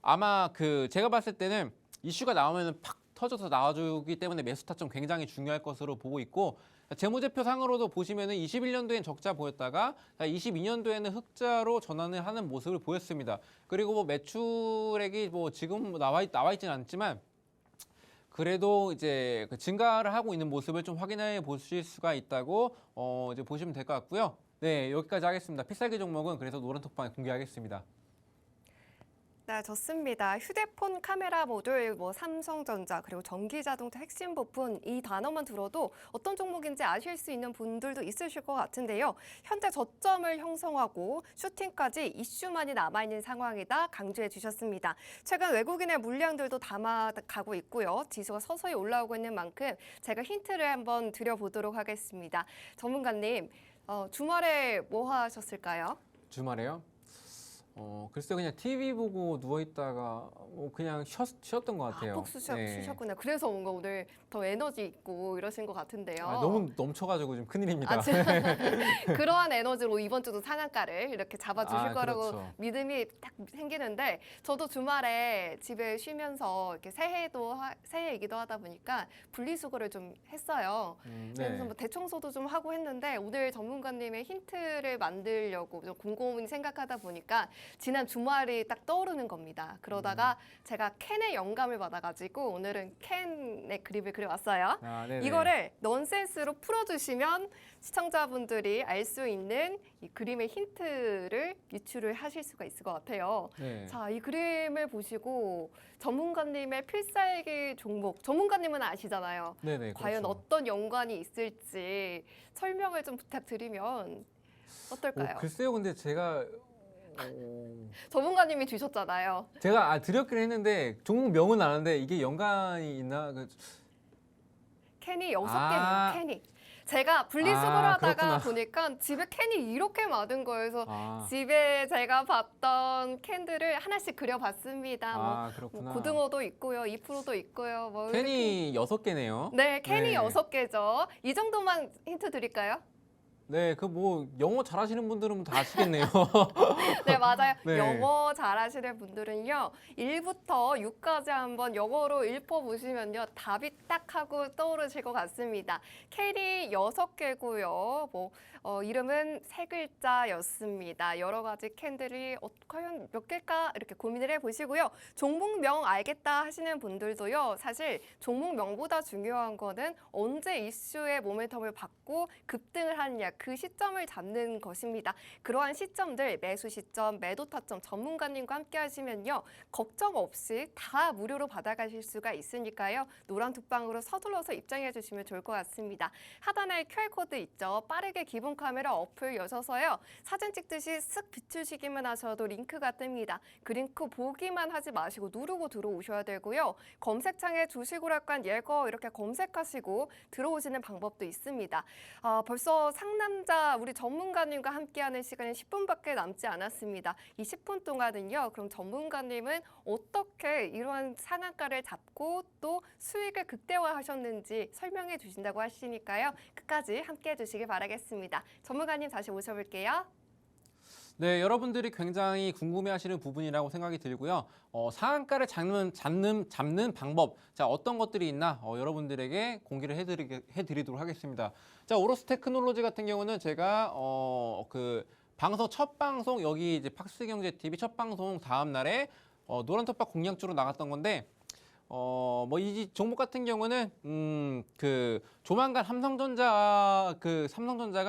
아마 제가 봤을 때는 이슈가 나오면은 팍 터져서 나와주기 때문에 매수 타점 굉장히 중요할 것으로 보고 있고 재무제표 상으로도 보시면은 21년도엔 적자 보였다가 22년도에는 흑자로 전환을 하는 모습을 보였습니다. 그리고 뭐 매출액이 뭐 지금 나와 있지는 않지만 그래도 이제 증가를 하고 있는 모습을 좀 확인해 보실 수가 있다고 이제 보시면 될 것 같고요. 네, 여기까지 하겠습니다. 필살기 종목은 그래서 노란톡방에 공개하겠습니다. 네, 좋습니다. 휴대폰 카메라 모듈, 삼성전자, 그리고 전기자동차 핵심 부품 이 단어만 들어도 어떤 종목인지 아실 수 있는 분들도 있으실 것 같은데요. 현재 저점을 형성하고 슈팅까지 이슈만이 남아있는 상황이다 강조해 주셨습니다. 최근 외국인의 물량들도 담아가고 있고요. 지수가 서서히 올라오고 있는 만큼 제가 힌트를 한번 드려보도록 하겠습니다. 전문가님, 주말에 뭐 하셨을까요? 주말에요? 글쎄요, 그냥 TV 보고 누워있다가 그냥 쉬었던 것 같아요. 푹 쉬셨구나. 그래서 뭔가 오늘 더 에너지 있고 이러신 것 같은데요. 너무 넘쳐가지고 지금 큰일입니다. 그러한 에너지로 이번 주도 상한가를 이렇게 잡아주실 거라고 그렇죠. 믿음이 딱 생기는데 저도 주말에 집에 쉬면서 이렇게 새해이기도 하다 보니까 분리수거를 좀 했어요. 네. 그래서 뭐 대청소도 좀 하고 했는데 오늘 전문가님의 힌트를 만들려고 좀 곰곰이 생각하다 보니까 지난 주말이 딱 떠오르는 겁니다. 그러다가 제가 캔의 영감을 받아가지고 오늘은 캔의 그림을 그려왔어요. 이거를 넌센스로 풀어주시면 시청자분들이 알 수 있는 이 그림의 힌트를 유추를 하실 수가 있을 것 같아요. 네. 자, 이 그림을 보시고 전문가님의 필살기 종목, 전문가님은 아시잖아요. 네네. 과연 그렇죠. 어떤 연관이 있을지 설명을 좀 부탁드리면 어떨까요? 글쎄요, 근데 제가 전문가님이 주셨잖아요. 제가 드렸긴 했는데 종목명은 아는데 이게 연관이 있나? 캔이 6개네요. 캔이. 제가 분리수거를 하다가 그렇구나. 보니까 집에 캔이 이렇게 많은 거예요. 그래서 아, 집에 제가 봤던 캔들을 하나씩 그려봤습니다. 그렇구나. 고등어도 있고요. 2%도 있고요. 캔이 6개네요. 네, 캔이 네. 6개죠. 이 정도만 힌트 드릴까요? 네, 영어 잘하시는 분들은 다 아시겠네요. 네, 맞아요. 네. 영어 잘하시는 분들은요. 1부터 6까지 한번 영어로 읽어보시면요. 답이 딱 하고 떠오르실 것 같습니다. 캐리 6개고요. 이름은 3글자였습니다. 여러 가지 캔들이 과연 몇 개일까 이렇게 고민을 해보시고요. 종목명 알겠다 하시는 분들도요. 사실 종목명보다 중요한 거는 언제 이슈의 모멘텀을 받고 급등을 하느냐 그 시점을 잡는 것입니다. 그러한 시점들, 매수 시점, 매도 타점 전문가님과 함께 하시면요. 걱정 없이 다 무료로 받아가실 수가 있으니까요. 노란 톡방으로 서둘러서 입장해 주시면 좋을 것 같습니다. 하단에 QR코드 있죠. 빠르게 기본 카메라 어플 여셔서요. 사진 찍듯이 쓱 비추시기만 하셔도 링크가 뜹니다. 그 링크 보기만 하지 마시고 누르고 들어오셔야 되고요. 검색창에 주식오락관 예거 이렇게 검색하시고 들어오시는 방법도 있습니다. 벌써 상남자 우리 전문가님과 함께하는 시간이 10분밖에 남지 않았습니다. 이 10분 동안은요. 그럼 전문가님은 어떻게 이러한 상한가를 잡고 또 수익을 극대화하셨는지 설명해 주신다고 하시니까요. 끝까지 함께해 주시기 바라겠습니다. 전문가님 다시 모셔볼게요. 네, 여러분들이 굉장히 궁금해하시는 부분이라고 생각이 들고요. 상한가를 잡는 방법, 자 어떤 것들이 있나 여러분들에게 공개를 해드리도록 하겠습니다. 자, 오로스 테크놀로지 같은 경우는 제가 첫 방송 여기 이제 팍스경제 TV 첫 방송 다음 날에 노란 톱밥 공략주로 나갔던 건데. 이 종목 같은 경우는 조만간 삼성전자가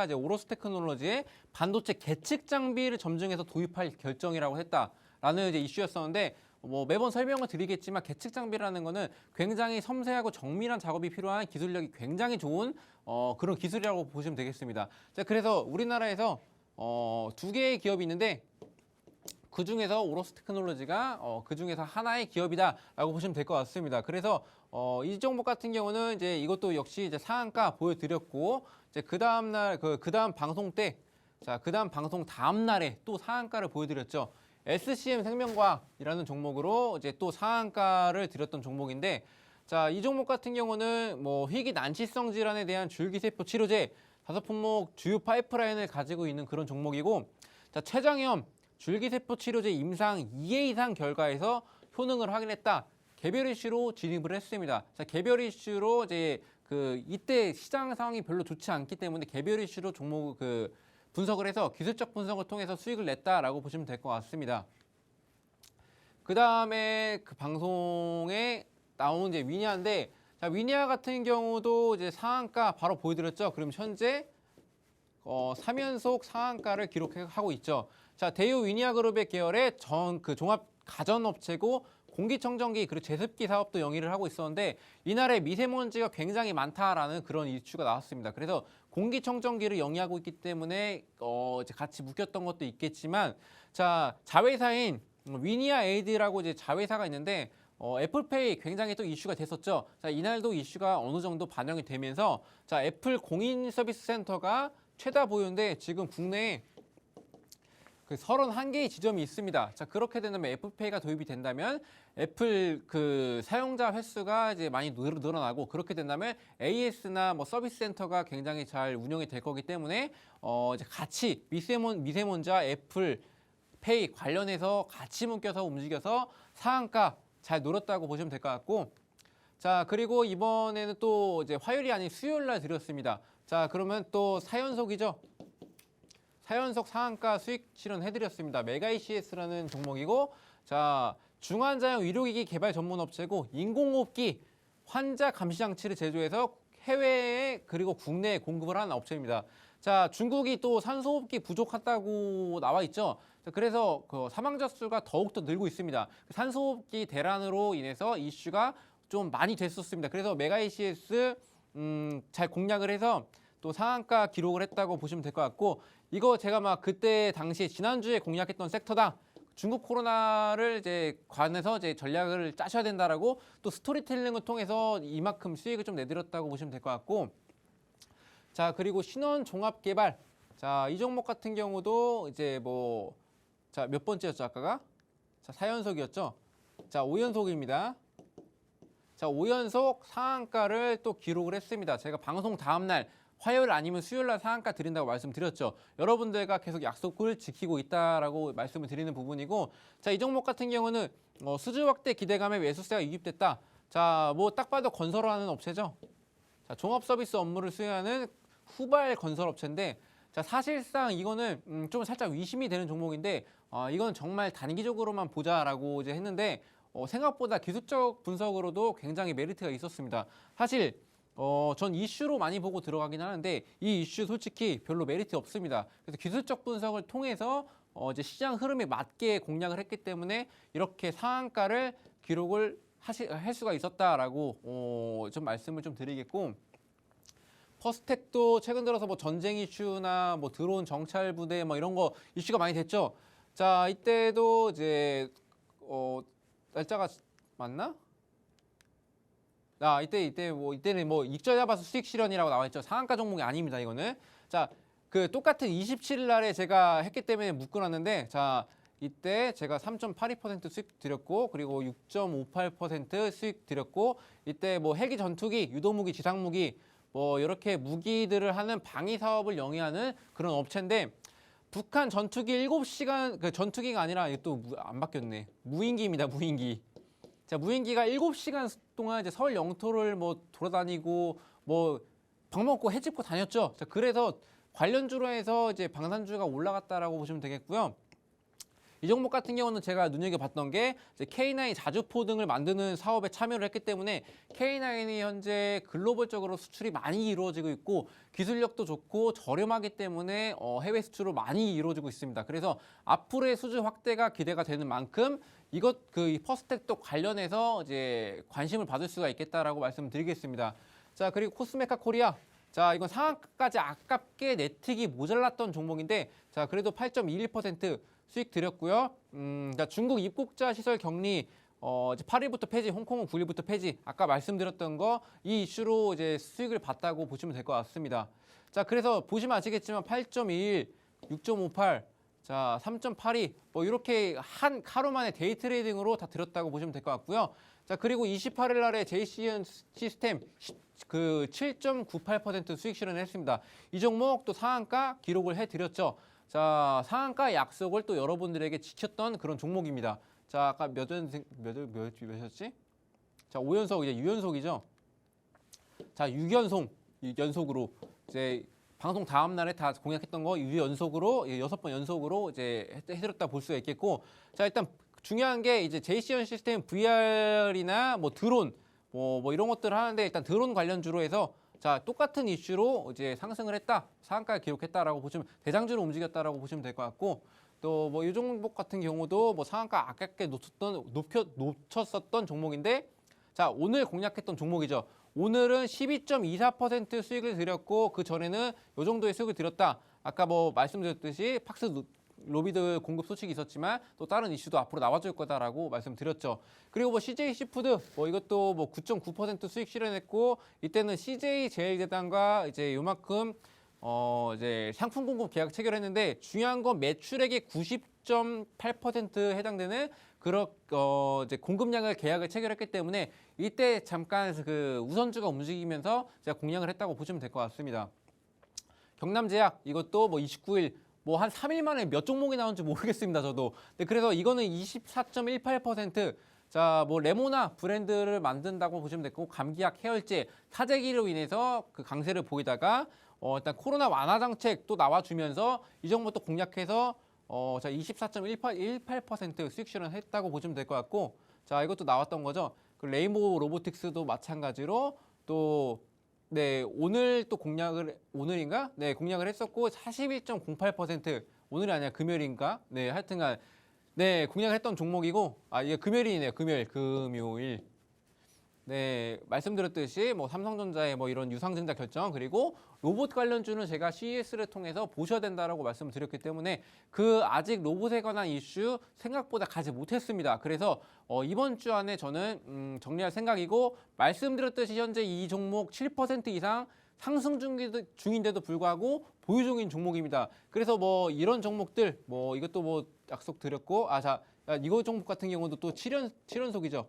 이제 오로스 테크놀로지의 반도체 계측 장비를 점증해서 도입할 결정이라고 했다라는 이제 이슈였었는데 매번 설명을 드리겠지만 계측 장비라는 거는 굉장히 섬세하고 정밀한 작업이 필요한 기술력이 굉장히 좋은 그런 기술이라고 보시면 되겠습니다. 자, 그래서 우리나라에서 두 개의 기업이 있는데 그 중에서 오로스 테크놀로지가 그 중에서 하나의 기업이다라고 보시면 될 것 같습니다. 그래서 이 종목 같은 경우는 이제 이것도 역시 이제 상한가 보여드렸고 이제 그 다음 방송 때, 그 다음 방송 다음 날에 또 상한가를 보여드렸죠. SCM 생명과학이라는 종목으로 이제 또 상한가를 드렸던 종목인데, 자, 이 종목 같은 경우는 희귀 난치성 질환에 대한 줄기세포 치료제 5품목 주요 파이프라인을 가지고 있는 그런 종목이고, 자, 췌장염 줄기세포 치료제 임상 2회 이상 결과에서 효능을 확인했다. 개별 이슈로 진입을 했습니다. 자, 개별 이슈로 이제 이때 시장 상황이 별로 좋지 않기 때문에 개별 이슈로 종목 분석을 해서 기술적 분석을 통해서 수익을 냈다라고 보시면 될 것 같습니다. 그 다음에 그 방송에 나온 이제 위니아인데, 자, 위니아 같은 경우도 이제 상한가 바로 보여드렸죠. 그럼 현재 3연속 상한가를 기록하고 있죠. 자, 대유 위니아그룹의 계열의 종합 가전업체고 공기청정기 그리고 제습기 사업도 영위를 하고 있었는데 이날에 미세먼지가 굉장히 많다라는 그런 이슈가 나왔습니다. 그래서 공기청정기를 영위하고 있기 때문에 이제 같이 묶였던 것도 있겠지만, 자, 자회사인 위니아 에이드라고 이제 자회사가 있는데 애플페이 굉장히 또 이슈가 됐었죠. 자, 이날도 이슈가 어느 정도 반영이 되면서 자, 애플 공인 서비스 센터가 최다 보유인데 지금 국내에 31개의 지점이 있습니다. 자, 그렇게 된다면 애플페이가 도입이 된다면 애플 사용자 횟수가 이제 많이 늘어나고, 그렇게 된다면 AS나 서비스 센터가 굉장히 잘 운영이 될 거기 때문에 이제 같이 미세먼지와 애플페이 관련해서 같이 묶여서 움직여서 상한가 잘 노렸다고 보시면 될 것 같고, 자, 그리고 이번에는 또 이제 화요일이 아닌 수요일 날 드렸습니다. 자, 그러면 또 4연속이죠. 4연속 상한가 수익 실현해드렸습니다. 메가ECS라는 종목이고, 자, 중환자용 의료기기 개발 전문 업체고 인공호흡기 환자 감시장치를 제조해서 해외에 그리고 국내에 공급을 하는 업체입니다. 자, 중국이 또 산소호흡기 부족하다고 나와 있죠. 자, 그래서 사망자 수가 더욱더 늘고 있습니다. 산소호흡기 대란으로 인해서 이슈가 좀 많이 됐었습니다. 그래서 메가ECS 잘 공략을 해서 또 상한가 기록을 했다고 보시면 될 것 같고, 이거 제가 그때 당시에 지난주에 공략했던 섹터다. 중국 코로나를 이제 관해서 이제 전략을 짜셔야 된다라고 또 스토리텔링을 통해서 이만큼 수익을 좀 내드렸다고 보시면 될 것 같고, 자, 그리고 신원 종합 개발. 자, 이 종목 같은 경우도 이제 자, 몇 번째였죠, 아까가? 자, 4연속이었죠. 자, 5연속입니다. 자, 5연속 상한가를 또 기록을 했습니다. 제가 방송 다음 날 화요일 아니면 수요일 날 상한가 드린다고 말씀드렸죠. 여러분들과 계속 약속을 지키고 있다라고 말씀을 드리는 부분이고, 자, 이 종목 같은 경우는 수주 확대 기대감에 매수세가 유입됐다. 자, 딱 봐도 건설하는 업체죠. 자, 종합 서비스 업무를 수행하는 후발 건설 업체인데, 자, 사실상 이거는 좀 살짝 의심이 되는 종목인데, 이건 정말 단기적으로만 보자라고 이제 했는데 생각보다 기술적 분석으로도 굉장히 메리트가 있었습니다. 사실 전 이슈로 많이 보고 들어가긴 하는데 이 이슈 솔직히 별로 메리트 없습니다. 그래서 기술적 분석을 통해서 이제 시장 흐름에 맞게 공략을 했기 때문에 이렇게 상한가를 기록을 할 수가 있었다라고 좀 말씀을 좀 드리겠고, 퍼스텍도 최근 들어서 뭐 전쟁 이슈나 뭐 드론 정찰 부대 뭐 이런 거 이슈가 많이 됐죠. 자, 이때도 이제 날짜가 맞나? 이때는 뭐 익절 잡아서 수익 실현이라고 나와 있죠. 상한가 종목이 아닙니다, 이거는. 자, 그 똑같은 27일 날에 제가 했기 때문에 묶어놨는데, 자, 이때 제가 3.82% 수익 드렸고, 그리고 6.58% 수익 드렸고, 이때 뭐 헬기 전투기, 유도무기, 지상무기, 뭐 이렇게 무기들을 하는 방위 사업을 영위하는 그런 업체인데, 북한 전투기 7시간, 그 전투기가 아니라 이게 또 안 바뀌었네. 무인기입니다, 무인기. 자, 무인기가 7시간 동안 이제 서울 영토를 뭐 돌아다니고 뭐 밥 먹고 해 짚고 다녔죠. 자, 그래서 관련주로 해서 이제 방산주가 올라갔다라고 보시면 되겠고요. 이 종목 같은 경우는 제가 눈여겨봤던 게 이제 K9 자주포 등을 만드는 사업에 참여를 했기 때문에 K9이 현재 글로벌적으로 수출이 많이 이루어지고 있고 기술력도 좋고 저렴하기 때문에 해외 수출로 많이 이루어지고 있습니다. 그래서 앞으로의 수주 확대가 기대가 되는 만큼 이 퍼스텍도 관련해서 이제 관심을 받을 수가 있겠다라고 말씀드리겠습니다. 자, 그리고 코스메카 코리아. 자, 이건 상한가까지 아깝게 내특이 모자랐던 종목인데, 자, 그래도 8.21% 수익 드렸고요. 자, 중국 입국자 시설 격리 이제 8일부터 폐지, 홍콩은 9일부터 폐지. 아까 말씀드렸던 거 이 이슈로 이제 수익을 봤다고 보시면 될 것 같습니다. 자, 그래서 보시면 아시겠지만 8.21, 6.58, 자, 3.82 뭐 이렇게 한 하루 만에 데이 트레이딩으로 다 드렸다고 보시면 될 것 같고요. 자, 그리고 28일 날에 JCN 시스템 그 7.98% 수익 실현을 했습니다. 이 종목 또 상한가 기록을 해드렸죠. 자, 상한가 약속을 또 여러분들에게 지켰던 그런 종목입니다. 자, 아까 몇이었지? 자, 5연속, 이제 6연속이죠. 자, 6연속으로 이제 방송 다음 날에 다 공약했던 거 6연속으로 6번 연속으로 이제 해드렸다 볼 수가 있겠고, 자, 일단 중요한 게 이제 JCN 시스템 VR이나 뭐 드론 뭐 이런 것들을 하는데, 일단 드론 관련주로 해서 자, 똑같은 이슈로 이제 상승을 했다, 상한가를 기록했다라고 보시면, 대장주로 움직였다라고 보시면 될 것 같고, 또 뭐 이 종목 같은 경우도 뭐 상한가 아깝게 놓쳤었던 종목인데, 자, 오늘 공략했던 종목이죠. 오늘은 12.24% 수익을 드렸고, 그 전에는 이 정도의 수익을 드렸다. 아까 뭐 말씀드렸듯이 팍스 로비드 공급 소식이 있었지만 또 다른 이슈도 앞으로 나와줄 거다라고 말씀드렸죠. 그리고 뭐 CJ 시푸드 뭐 이것도 뭐 9.9% 수익 실현했고, 이때는 CJ 제일재단과 이제 요만큼 이제 상품 공급 계약 체결했는데, 중요한 건 매출액의 90.8% 해당되는 그런 이제 공급량을 계약을 체결했기 때문에 이때 잠깐 그 우선주가 움직이면서 제가 공략을 했다고 보시면 될 것 같습니다. 경남제약 이것도 뭐 29일 뭐 한 3일 만에 몇 종목이 나온지 모르겠습니다, 저도. 네, 그래서 이거는 24.18%. 자, 뭐 레모나 브랜드를 만든다고 보시면 되고, 감기약, 해열제, 사재기로 인해서 그 강세를 보이다가 일단 코로나 완화 정책 또 나와주면서 이 정도 공략해서 자, 24.18% 수익 실현했다고 보시면 될 것 같고, 자, 이것도 나왔던 거죠. 그 레인보우 로보틱스도 마찬가지로 또 네, 오늘 또 오늘인가? 네, 공략을 했었고 41.08%, 오늘이 아니라 금요일인가? 네, 하여튼간 네, 공략했던 종목이고, 이게 금요일이네요. 금요일. 네, 말씀드렸듯이 뭐 삼성전자의 뭐 이런 유상증자 결정, 그리고 로봇 관련주는 제가 CES를 통해서 보셔야 된다라고 말씀드렸기 때문에 그 아직 로봇에 관한 이슈 생각보다 가지 못했습니다. 그래서 이번 주 안에 저는 정리할 생각이고, 말씀드렸듯이 현재 이 종목 7% 이상 상승 중인데도 불구하고 보유 중인 종목입니다. 그래서 뭐 이런 종목들 뭐 이것도 뭐 약속 드렸고, 자, 이거 종목 같은 경우도 또 7연속이죠.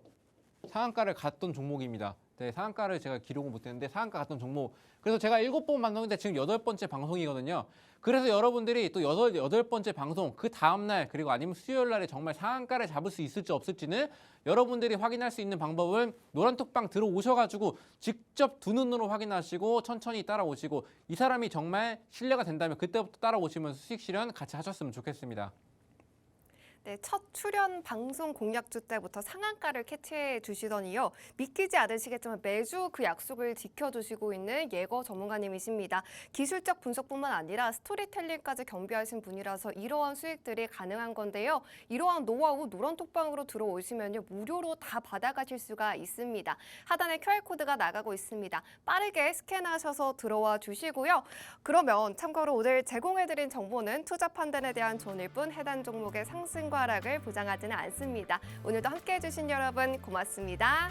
상한가를 갔던 종목입니다. 네, 상한가를 제가 기록을 못했는데 상한가 갔던 종목. 그래서 제가 7번 방송인데 지금 8번째 방송이거든요. 그래서 여러분들이 또 8번째 방송 그 다음날, 그리고 아니면 수요일날에 정말 상한가를 잡을 수 있을지 없을지는 여러분들이 확인할 수 있는 방법은 노란톡방 들어오셔가지고 직접 두 눈으로 확인하시고 천천히 따라오시고, 이 사람이 정말 신뢰가 된다면 그때부터 따라오시면서 수익 실현 같이 하셨으면 좋겠습니다. 네, 첫 출연 방송 공약주 때부터 상한가를 캐치해 주시더니요. 믿기지 않으시겠지만 매주 그 약속을 지켜주시고 있는 예거 전문가님이십니다. 기술적 분석뿐만 아니라 스토리텔링까지 겸비하신 분이라서 이러한 수익들이 가능한 건데요. 이러한 노하우 노런톡방으로 들어오시면요. 무료로 다 받아가실 수가 있습니다. 하단에 QR코드가 나가고 있습니다. 빠르게 스캔하셔서 들어와 주시고요. 그러면 참고로 오늘 제공해드린 정보는 투자 판단에 대한 조언일 뿐 해당 종목의 상승과 하락을 보장하지는 않습니다. 오늘도 함께해 주신 여러분 고맙습니다.